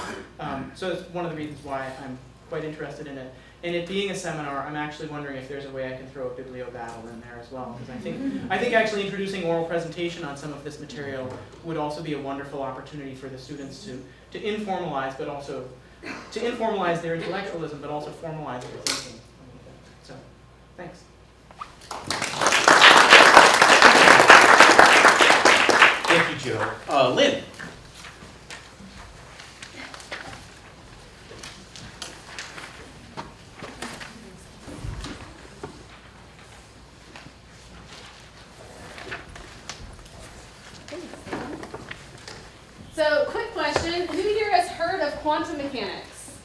so it's one of the reasons why I'm quite interested in it. And it being a seminar, I'm actually wondering if there's a way I can throw a biblio battle in there as well. Because I think actually introducing oral presentation on some of this material would also be a wonderful opportunity for the students to informalize, but also to informalize their intellectualism, but also formalize their thinking. So, thanks. Thank you, Joe. Lynn. So, quick question. Who here has heard of quantum mechanics?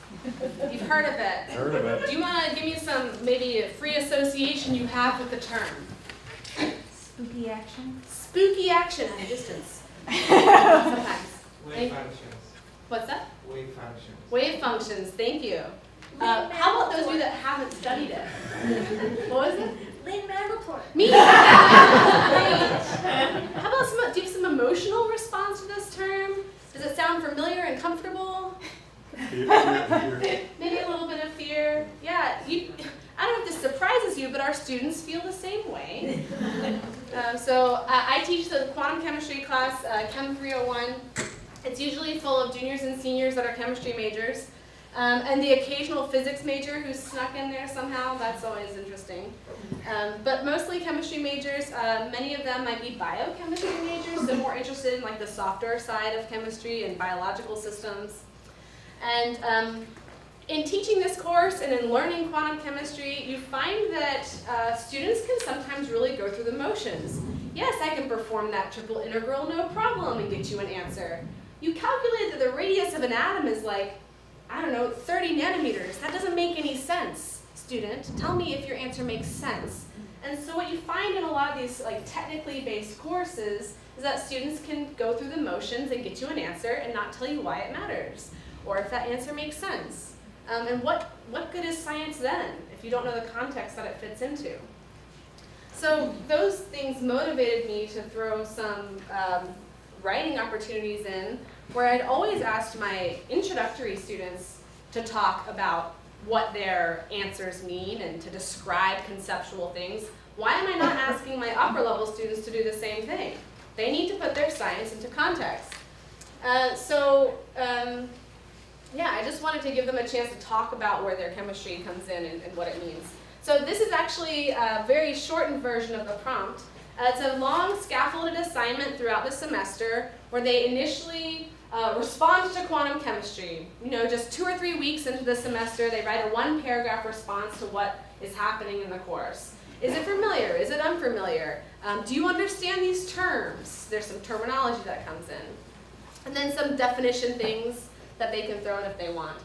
You've heard of it. Heard of it. Do you want to give me some, maybe a free association you have with the term? Spooky action. Spooky action at a distance. Sometimes. Wave functions. What's that? Wave functions. Wave functions, thank you. How about those of you that haven't studied it? What was it? Lynn Mandatory. Me? Great. How about do you have some emotional response to this term? Does it sound familiar and comfortable? Maybe a little bit of fear. Yeah, I don't know if this surprises you, but our students feel the same way. So I teach the quantum chemistry class, Chem 301. It's usually full of juniors and seniors that are chemistry majors. And the occasional physics major who's snuck in there somehow, that's always interesting. But mostly chemistry majors, many of them might be biochemistry majors, so more interested in like the softer side of chemistry and biological systems. And in teaching this course and in learning quantum chemistry, you find that students can sometimes really go through the motions. Yes, I can perform that triple integral, no problem, and get you an answer. You calculate that the radius of an atom is like, I don't know, 30 nanometers. That doesn't make any sense, student. Tell me if your answer makes sense. And so what you find in a lot of these like technically based courses is that students can go through the motions and get you an answer and not tell you why it matters, or if that answer makes sense. And what good is science then if you don't know the context that it fits into? So those things motivated me to throw some writing opportunities in where I'd always asked my introductory students to talk about what their answers mean and to describe conceptual things. Why am I not asking my upper level students to do the same thing? They need to put their science into context. Yeah, I just wanted to give them a chance to talk about where their chemistry comes in and what it means. So this is actually a very shortened version of the prompt. It's a long scaffolded assignment throughout the semester where they initially respond to quantum chemistry. You know, just 2 or 3 weeks into the semester, they write a 1-paragraph response to what is happening in the course. Is it familiar? Is it unfamiliar? Do you understand these terms? There's some terminology that comes in. And then some definition things that they can throw in if they want.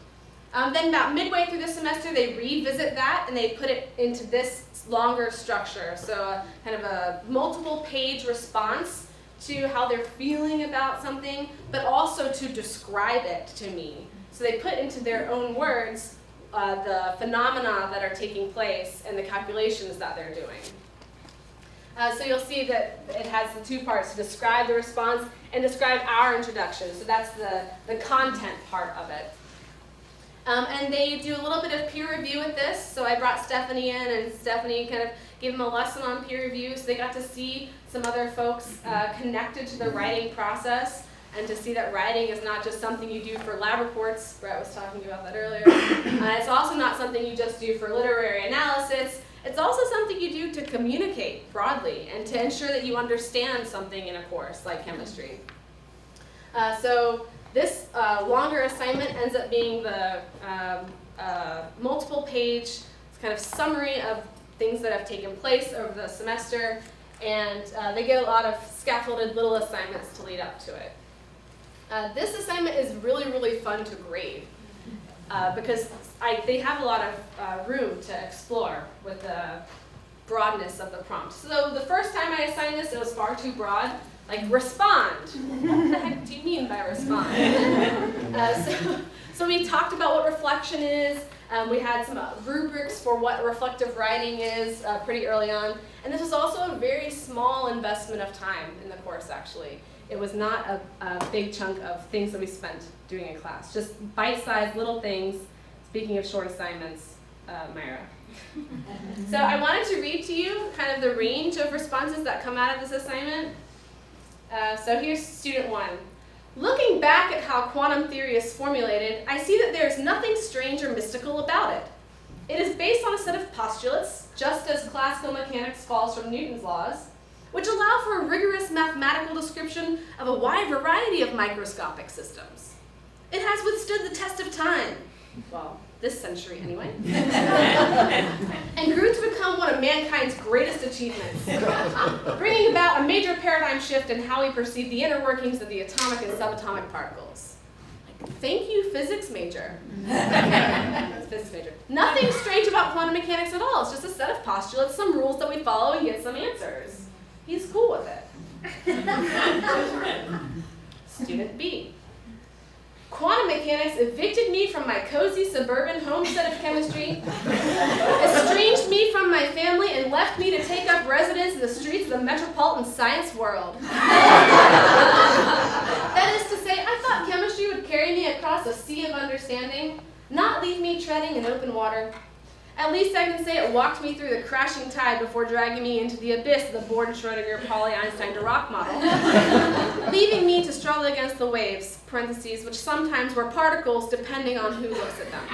Then about midway through the semester, they revisit that and they put it into this longer structure. So kind of a multiple page response to how they're feeling about something, but also to describe it to me. So they put into their own words the phenomena that are taking place and the calculations that they're doing. So you'll see that it has the 2 parts, to describe the response and describe our introduction. So that's the content part of it. And they do a little bit of peer review with this. So I brought Stephanie in, and Stephanie kind of gave them a lesson on peer review. So they got to see some other folks connected to the writing process, and to see that writing is not just something you do for lab reports. Brett was talking about that earlier. It's also not something you just do for literary analysis. It's also something you do to communicate broadly and to ensure that you understand something in a course like chemistry. So this longer assignment ends up being the multiple page kind of summary of things that have taken place over the semester, and they get a lot of scaffolded little assignments to lead up to it. This assignment is really, really fun to grade because they have a lot of room to explore with broadness of the prompt. So the first time I assigned this, it was far too broad. Like, respond. What the heck do you mean by respond? So we talked about what reflection is. We had some rubrics for what reflective writing is pretty early on. And this was also a very small investment of time in the course, actually. It was not a big chunk of things that we spent doing in class. Just bite-sized little things. Speaking of short assignments, Myra. So I wanted to read to you kind of the range of responses that come out of this assignment. So here's student 1. Looking back at how quantum theory is formulated, I see that there is nothing strange or mystical about it. It is based on a set of postulates, just as classical mechanics follows from Newton's laws, which allow for a rigorous mathematical description of a wide variety of microscopic systems. It has withstood the test of time, well, this century anyway, and grew to become one of mankind's greatest achievements, bringing about a major paradigm shift in how we perceive the inner workings of the atomic and subatomic particles. Thank you, physics major. Physics major. Nothing strange about quantum mechanics at all. It's just a set of postulates, some rules that we follow and get some answers. He's cool with it. Student B. Quantum mechanics evicted me from my cozy suburban homestead of chemistry, estranged me from my family, and left me to take up residence in the streets of the metropolitan science world. That is to say, I thought chemistry would carry me across a sea of understanding, not leave me treading in open water. At least I can say it walked me through the crashing tide before dragging me into the abyss of the Borden-Schrödinger Pauli-Einstein-Dirac model, leaving me to struggle against the waves, parentheses, which sometimes were particles depending on who looks at them.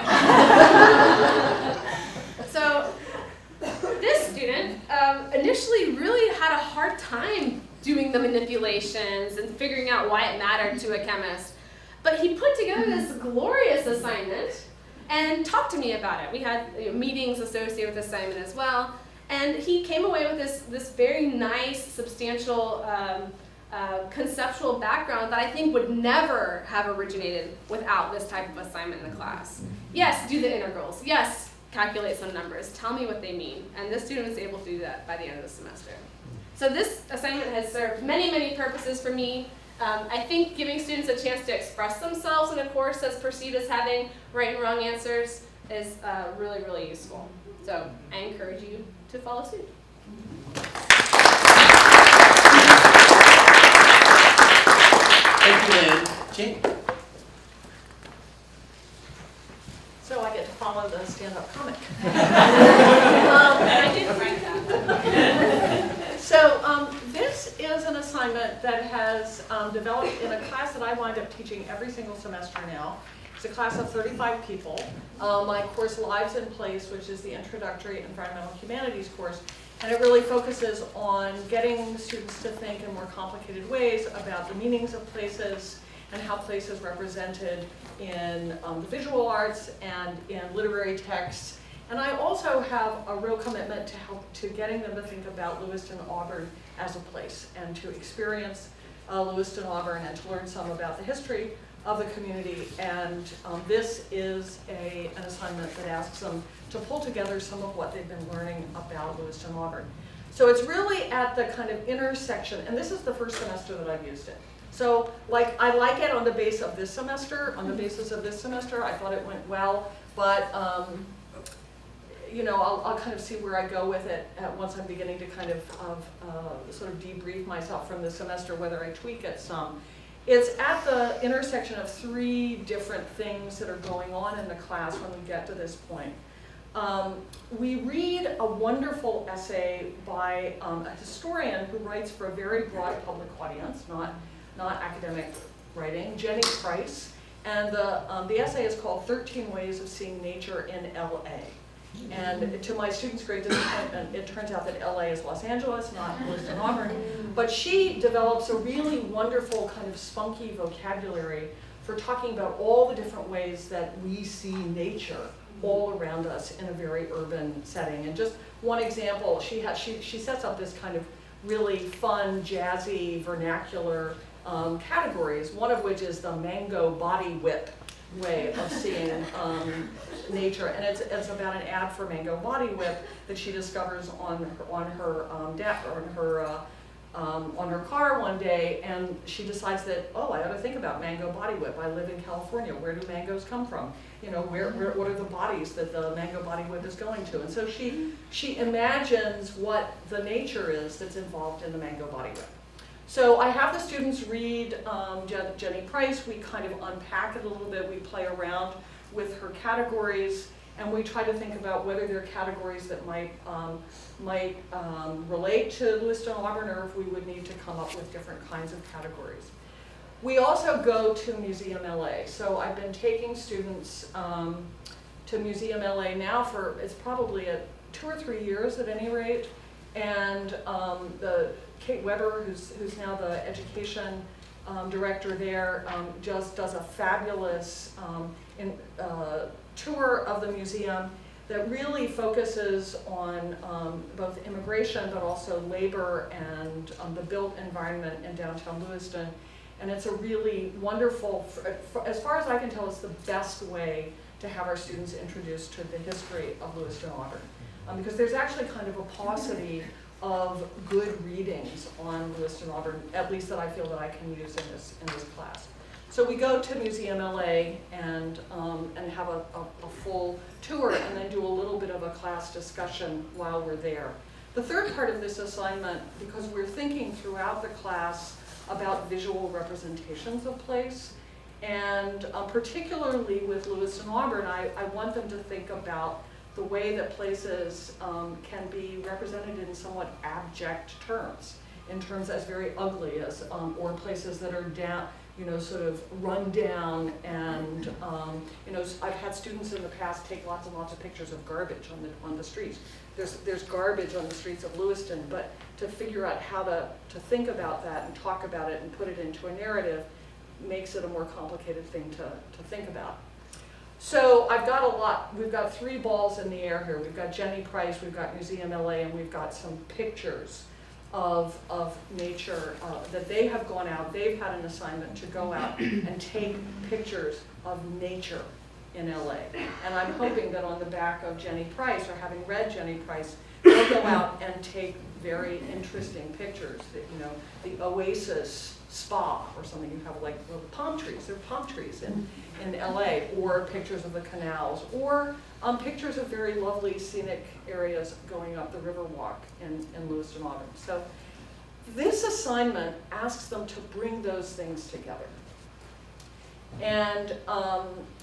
So this student initially really had a hard time doing the manipulations and figuring out why it mattered to a chemist. But he put together this glorious assignment and talked to me about it. We had meetings associated with this assignment as well. And he came away with this very nice, substantial, conceptual background that I think would never have originated without this type of assignment in the class. Yes, do the integrals. Yes, calculate some numbers. Tell me what they mean. And this student was able to do that by the end of the semester. So this assignment has served many, many purposes for me. I think giving students a chance to express themselves in a course that's perceived as having right and wrong answers is really, really useful. So I encourage you to follow suit. Thank you, Lynn. Jane. So I get to follow the stand-up comic. I didn't write that. So this is an assignment that has developed in a class that I wind up teaching every single semester now. It's a class of 35 people. My course Lives in Place, which is the introductory environmental humanities course, and it really focuses on getting students to think in more complicated ways about the meanings of places and how place is represented in the visual arts and in literary texts. And I also have a real commitment to help to getting them to think about Lewiston, Auburn as a place and to experience Lewiston, Auburn and to learn some about the history of the community. And this is an assignment that asks them to pull together some of what they've been learning about Lewiston, Auburn. So it's really at the kind of intersection, and this is the first semester that I've used it. So I like it on the basis of this semester. On the basis of this semester, I thought it went well, but you know, I'll kind of see where I go with it once I'm beginning to kind of sort of debrief myself from the semester, whether I tweak it some. It's at the intersection of three different things that are going on in the class when we get to this point. We read a wonderful essay by a historian who writes for a very broad public audience, not academic writing, Jenny Price, and the essay is called 13 Ways of Seeing Nature in LA. And to my students' great disappointment, it turns out that LA is Los Angeles, not Lewiston, Auburn. But she develops a really wonderful kind of spunky vocabulary for talking about all the different ways that we see nature all around us in a very urban setting. And just one example, she sets up this kind of really fun, jazzy, vernacular categories, one of which is the mango body whip. way of seeing nature, and it's about an ad for Mango Body Whip that she discovers on her car one day, and she decides that, oh, I ought to think about Mango Body Whip. I live in California. Where do mangoes come from? You know, what are the bodies that the Mango Body Whip is going to? And so she imagines what the nature is that's involved in the Mango Body Whip. So I have the students read Jenny Price. We kind of unpack it a little bit. We play around with her categories, and we try to think about whether there are categories that might relate to Lewiston Auburn, or if we would need to come up with different kinds of categories. We also go to Museum LA. So I've been taking students to Museum LA now for, it's probably 2 or 3 years at any rate. And the Kate Weber, who's now the education director there, just does a fabulous tour of the museum that really focuses on both immigration but also labor and the built environment in downtown Lewiston. And it's a really wonderful, as far as I can tell, it's the best way to have our students introduced to the history of Lewiston Auburn. Because there's actually kind of a paucity of good readings on Lewiston Auburn, at least that I feel that I can use in this class. So we go to Museum LA and have a full tour, and then do a little bit of a class discussion while we're there. The third part of this assignment, because we're thinking throughout the class about visual representations of place, and particularly with Lewiston Auburn, I want them to think about the way that places can be represented in somewhat abject terms, in terms as very ugly as, or places that are down, you know, sort of run down, and you know, I've had students in the past take lots and lots of pictures of garbage on the streets. There's garbage on the streets of Lewiston, but to figure out how to think about that and talk about it and put it into a narrative makes it a more complicated thing to think about. So I've got a lot. We've got 3 balls in the air here. We've got Jenny Price, we've got Museum LA, and we've got some pictures of nature that they have gone out. They've had an assignment to go out and take pictures of nature in LA. And I'm hoping that on the back of Jenny Price, or having read Jenny Price, they'll go out and take very interesting pictures. That, you know, the Oasis Spa or something. You have like little palm trees. There are palm trees in LA, or pictures of the canals, or pictures of very lovely scenic areas going up the Riverwalk in Lewiston Auburn. So this assignment asks them to bring those things together. And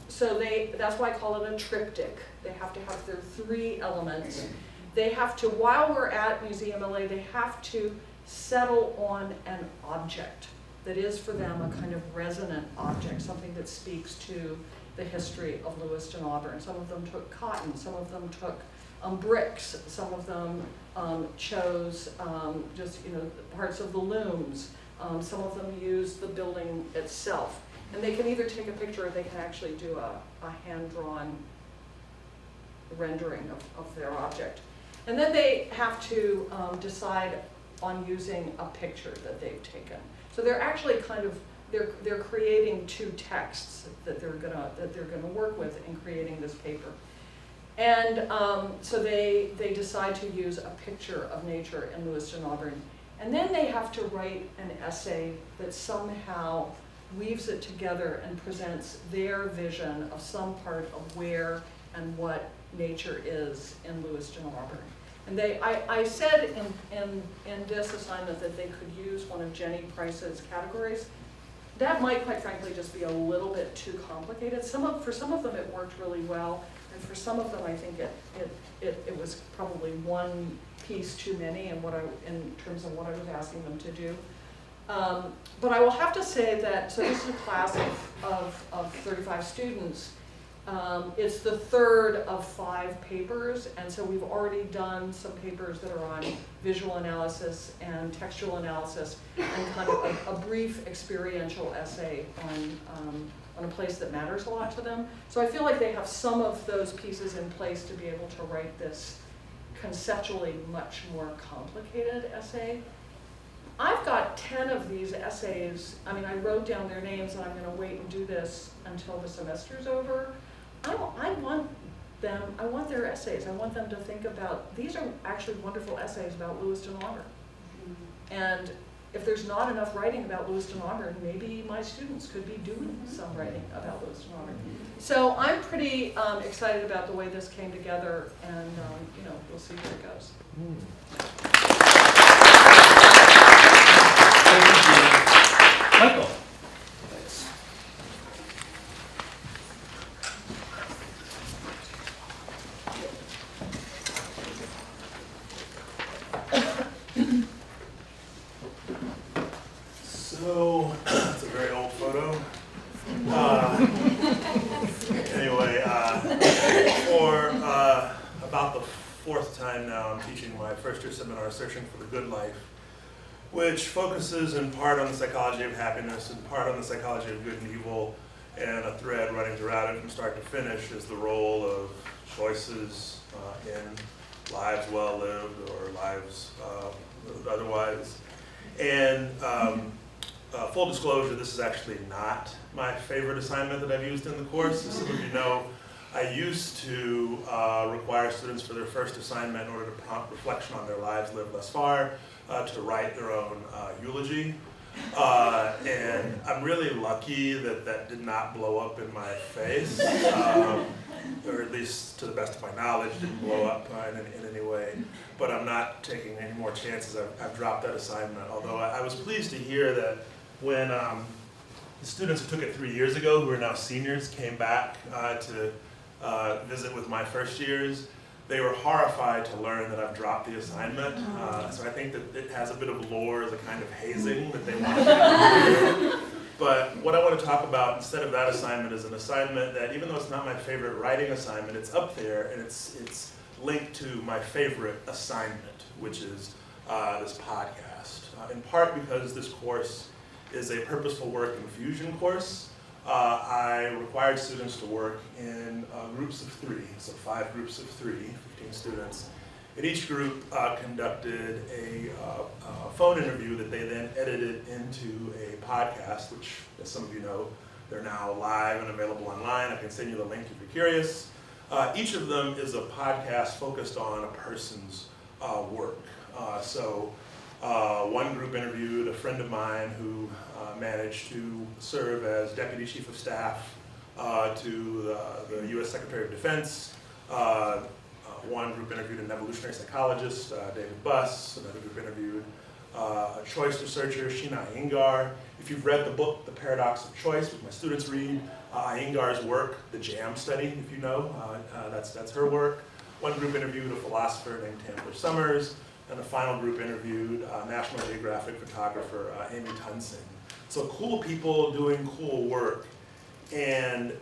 so that's why I call it a triptych. They have to have their 3 elements. They have to, while we're at Museum LA, they have to settle on an object that is for them a kind of resonant object, something that speaks to the history of Lewiston Auburn. Some of them took cotton, some of them took bricks, some of them chose just, you know, parts of the looms, some of them used the building itself. And they can either take a picture or they can actually do a hand-drawn rendering of their object. And then they have to decide on using a picture that they've taken. So they're actually kind of, they're creating 2 texts that they're gonna work with in creating this paper. And so they decide to use a picture of nature in Lewiston Auburn. And then they have to write an essay that somehow weaves it together and presents their vision of some part of where and what nature is in Lewiston Auburn. And I said in this assignment that they could use one of Jenny Price's categories. That might, quite frankly, just be a little bit too complicated. For some of them it worked really well, and for some of them I think it was probably one piece too many in terms of what I was asking them to do. But I will have to say that, so this is a class of 35 students. It's the 3rd of 5 papers, and so we've already done some papers that are on visual analysis and textual analysis, and kind of a brief experiential essay on a place that matters a lot to them. So I feel like they have some of those pieces in place to be able to write this conceptually much more complicated essay. I've got 10 of these essays. I mean, I wrote down their names, and I'm going to wait and do this until the semester's over. I want their essays. I want them to think about, these are actually wonderful essays about Lewiston Auburn. And if there's not enough writing about Lewiston Auburn, maybe my students could be doing some writing about Lewiston Auburn. So I'm pretty excited about the way this came together, and we'll see where it goes. Michael. So, it's a very old photo. Anyway, for about the fourth time now, I'm teaching my first year seminar, Searching for the Good Life, which focuses in part on the psychology of happiness, in part on the psychology of good and evil, and a thread running throughout it from start to finish is the role of choices in lives well lived or lives otherwise. And full disclosure, this is actually not my favorite assignment that I've used in the course. As some of you know, I used to require students for their first assignment in order to prompt reflection on their lives lived thus far to write their own eulogy. And I'm really lucky that that did not blow up in my face, or at least to the best of my knowledge, didn't blow up in any way. But I'm not taking any more chances. I've dropped that assignment, although I was pleased to hear that when the students who took it 3 years ago, who are now seniors, came back to visit with my first years, they were horrified to learn that I've dropped the assignment. So I think that it has a bit of lore as a kind of hazing that they want to do. But what I want to talk about instead of that assignment is an assignment that, even though it's not my favorite writing assignment, it's up there, and it's linked to my favorite assignment, which is this podcast. In part because this course is a purposeful work infusion course. I required students to work in groups of 3, so 5 groups of 3, 15 students. And each group conducted a phone interview that they then edited into a podcast, which, as some of you know, they're now live and available online. I can send you the link if you're curious. Each of them is a podcast focused on a person's work. So one group interviewed a friend of mine who managed to serve as Deputy Chief of Staff to the U.S. Secretary of Defense. One group interviewed an evolutionary psychologist, David Buss. Another group interviewed a choice researcher, Sheena Iyengar. If you've read the book, The Paradox of Choice, which my students read, Iyengar's work, the JAM study, if you know, that's her work. One group interviewed a philosopher named Tamler Summers, and the final group interviewed National Geographic photographer Amy Tunsing. So cool people doing cool work. And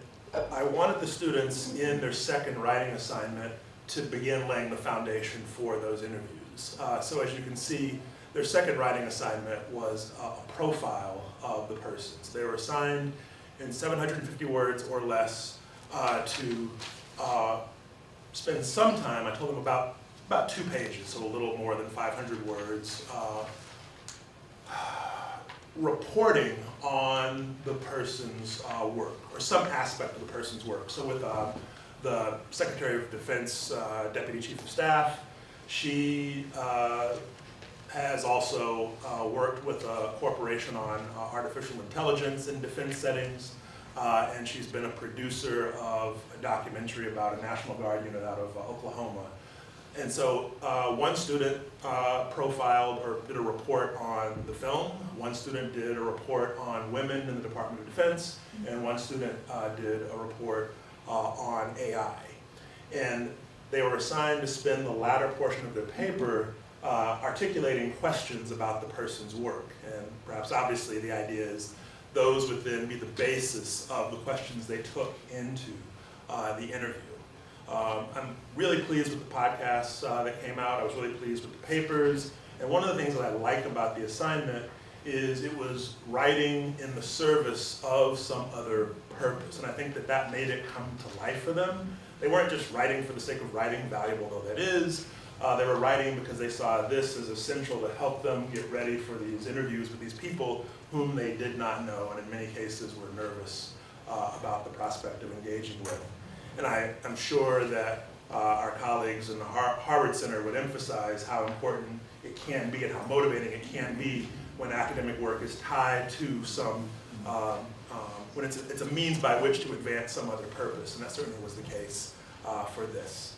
I wanted the students in their second writing assignment to begin laying the foundation for those interviews. So as you can see, their second writing assignment was a profile of the persons. They were assigned in 750 words or less to spend some time, I told them about 2 pages, so a little more than 500 words, reporting on the person's work, or some aspect of the person's work. So with the Secretary of Defense, Deputy Chief of Staff, she has also worked with a corporation on artificial intelligence in defense settings, and she's been a producer of a documentary about a National Guard unit out of Oklahoma. And so one student profiled or did a report on the film, one student did a report on women in the Department of Defense, and one student did a report on AI. And they were assigned to spend the latter portion of their paper articulating questions about the person's work. And perhaps obviously the idea is those would then be the basis of the questions they took into the interview. I'm really pleased with the podcasts that came out. I was really pleased with the papers. And one of the things that I like about the assignment is it was writing in the service of some other purpose. And I think that that made it come to life for them. They weren't just writing for the sake of writing, valuable though that is, They were writing because they saw this as essential to help them get ready for these interviews with these people whom they did not know, and in many cases were nervous about the prospect of engaging with. And I'm sure that our colleagues in the Harvard Center would emphasize how important it can be and how motivating it can be when academic work is tied to some, when it's a means by which to advance some other purpose, and that certainly was the case for this.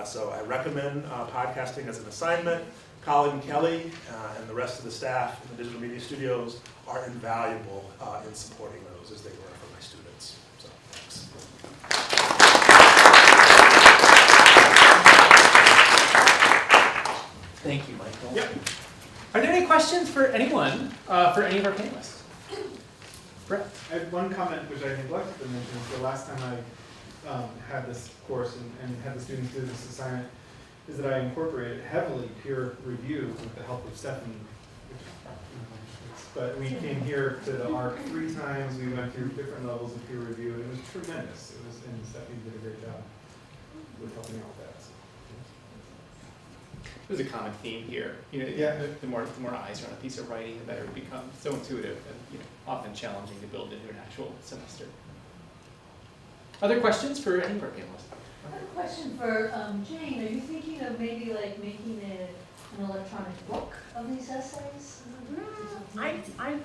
So I recommend podcasting as an assignment. Colin Kelly and the rest of the staff in the Digital Media Studios are invaluable in supporting those as they were for my students. So thanks. Thank you, Michael. Yep. Are there any questions for anyone, for any of our panelists? Brett? I have one comment which I neglected to mention. So last time I had this course and had the students do this assignment, is that I incorporated heavily peer review with the help of Stephanie. But we came here to the ARC 3 times. We went through different levels of peer review, and it was tremendous. And Stephanie did a great job with helping out with that. So. There's a common theme here. You know, Yeah. the more eyes are on a piece of writing, the better it becomes. So intuitive and often challenging to build into an actual semester. Other questions for any of our panelists? I have a question for Jane. Are you thinking of maybe like making an electronic book of these essays? I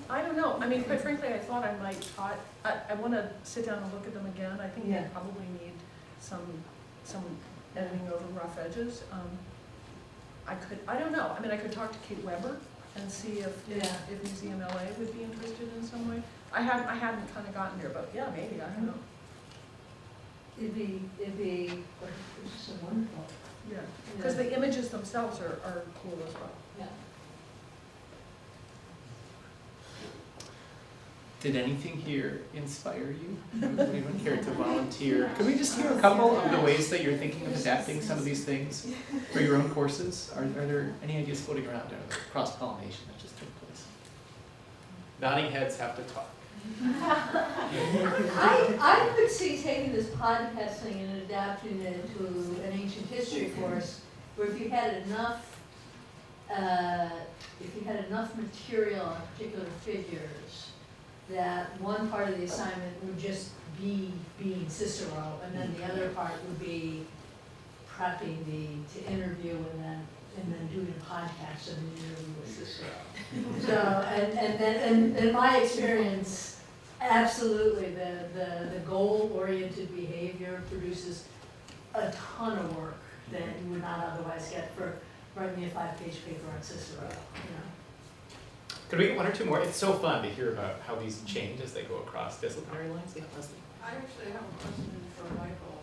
don't know. I mean, quite frankly, I thought I might try. I want to sit down and look at them again. I think they probably need some editing over rough edges. I don't know. I mean, I could talk to Kate Weber and see if Museum LA would be interested in some way. I hadn't kind of gotten there, but yeah, maybe, I don't know. It'd be just so wonderful. Yeah, because the images themselves are cool as well. Yeah. Did anything here inspire you? Would anyone care to volunteer? Could we just hear a couple of the ways that you're thinking of adapting some of these things for your own courses? Are there any ideas floating around there, cross-pollination that just took place? Nodding heads have to talk. I could see taking this podcasting and adapting it to an ancient history course, where if you had enough material on particular figures, that one part of the assignment would just be being Cicero, and then the other part would be prepping to interview and then doing a podcast of an interview with Cicero. So and in my experience, absolutely the goal-oriented behavior produces a ton of work that you would not otherwise get for writing a 5-page paper on Cicero. Could we get one or two more? It's so fun to hear about how these change as they go across disciplinary lines. Yeah, Leslie. I actually have a question for Michael.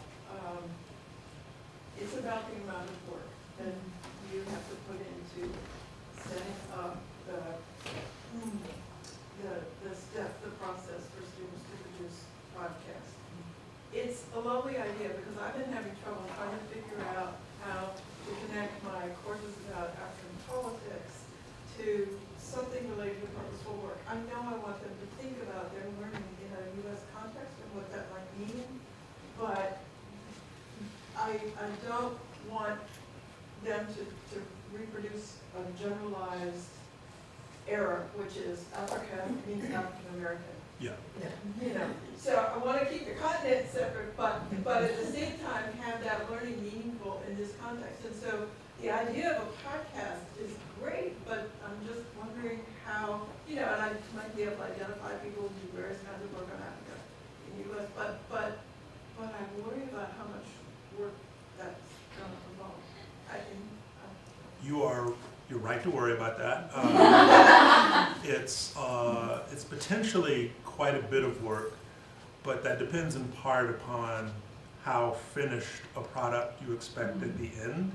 It's about the amount of work that you have to put into setting up the process for students to produce podcasts. It's a lovely idea because I've been having trouble trying to figure out how to connect my courses about African politics to something related to purposeful work. I know I want them to think about their learning in a U.S. context and what that might mean, but I don't want them to reproduce a generalized error, which is Africa means African American. Yeah. So I want to keep the continent separate, but at the same time have that learning meaningful in this context. And so the idea of a podcast is great, but I'm just wondering how, and I might be able to identify people who do various kinds of work on Africa in the U.S., but I'm worried about how much work that's going to involve. You're right to worry about that. It's potentially quite a bit of work, but that depends in part upon how finished a product you expect at the end.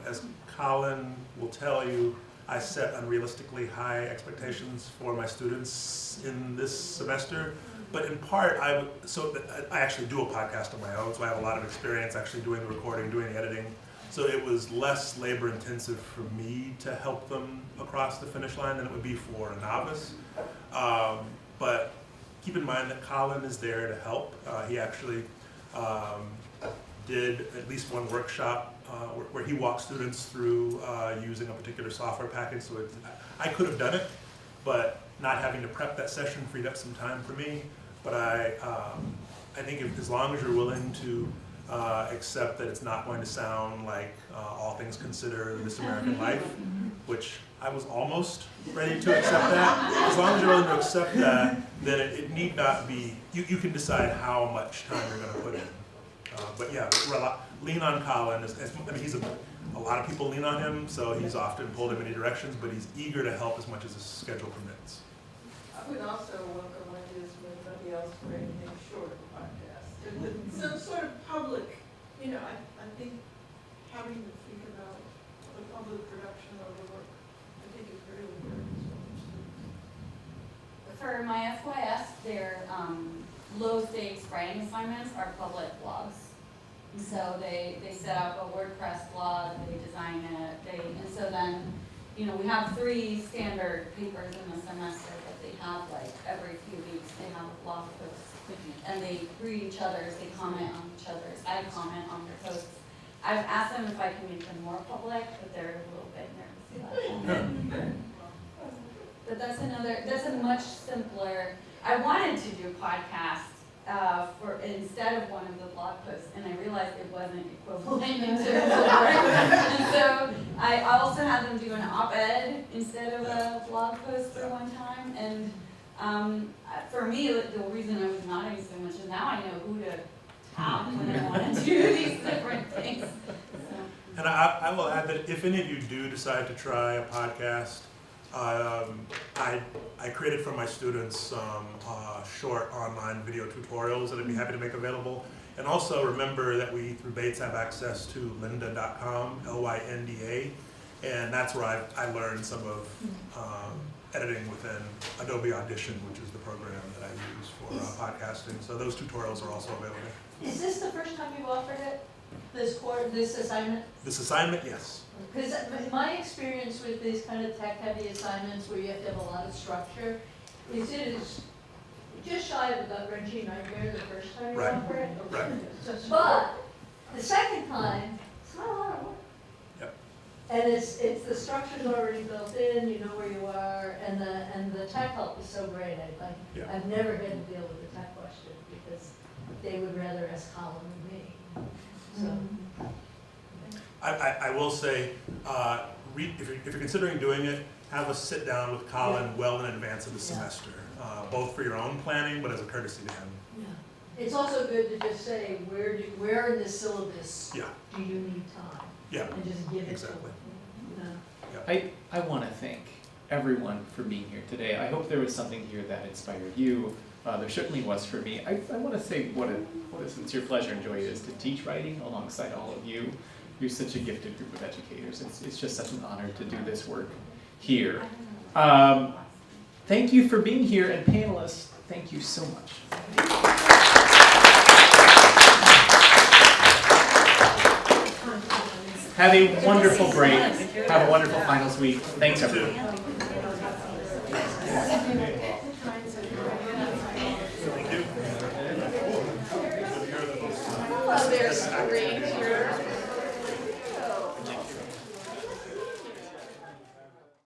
As Colin will tell you, I set unrealistically high expectations for my students in this semester, but in part, I actually do a podcast on my own, so I have a lot of experience actually doing the recording, doing the editing. So it was less labor intensive for me to help them across the finish line than it would be for a novice. But keep in mind that Colin is there to help. He actually did at least one workshop where he walked students through using a particular software package. So I could have done it, but not having to prep that session freed up some time for me. But I think as long as you're willing to accept that it's not going to sound like All Things Considered, This American Life, which I was almost ready to accept that. As long as you're willing to accept that, then it need not be, you can decide how much time you're going to put in. But yeah, lean on Colin. I mean, a lot of people lean on him, so he's often pulled in many directions, but he's eager to help as much as his schedule permits. I would also welcome ideas from anybody else for anything short of a podcast. And some sort of public, you know, I think having to think about the public production of the work, I think is really important as well. For my FYS, their low stakes writing assignments are public blogs. And so they set up a WordPress blog, they design it, and so then, you know, we have 3 standard papers in the semester that they have like every few weeks, they have a blog post. And they read each other's, they comment on each other's, I comment on their posts. I've asked them if I can make them more public, but they're a little bit nervous about that. But that's a much simpler, I wanted to do a podcast instead of one of the blog posts, and I realized it wasn't equivalent in terms of work. And so I also had them do an op-ed instead of a blog post for one time. And for me, the reason I was nodding so much is now I know who to tap when I want to do these different things. So. And I will add that if any of you do decide to try a podcast, I created for my students some short online video tutorials that I'd be happy to make available. And also remember that we, through Bates, have access to lynda.com, L-Y-N-D-A, and that's where I learned some of editing within Adobe Audition, which is the program that I use for podcasting. So those tutorials are also available. Is this the first time you've offered it, this assignment? This assignment, yes. Because my experience with these kind of tech-heavy assignments where you have to have a lot of structure is it is just shy of a gut-wrenching nightmare the first time you offer it. Right. But the second time, it's not a lot of work. Yep. And it's the structure's already built in, you know where you are, and the tech help is so great. I've never had to deal with a tech question because they would rather ask Colin than me. So. I will say, if you're considering doing it, have a sit down with Colin well in advance of the semester, both for your own planning, but as a courtesy to him. Yeah. It's also good to just say, where in the syllabus Yeah. do you need time? Yeah. And just give it Exactly. to them. Yeah. I want to thank everyone for being here today. I hope there was something here that inspired you. There certainly was for me. I want to say what a sincere pleasure and joy it is to teach writing alongside all of you. You're such a gifted group of educators. It's just such an honor to do this work here. Thank you for being here, and panelists, thank you so much. Have a wonderful break. Have a wonderful finals week. Thanks, everyone. Oh, there's 3 here.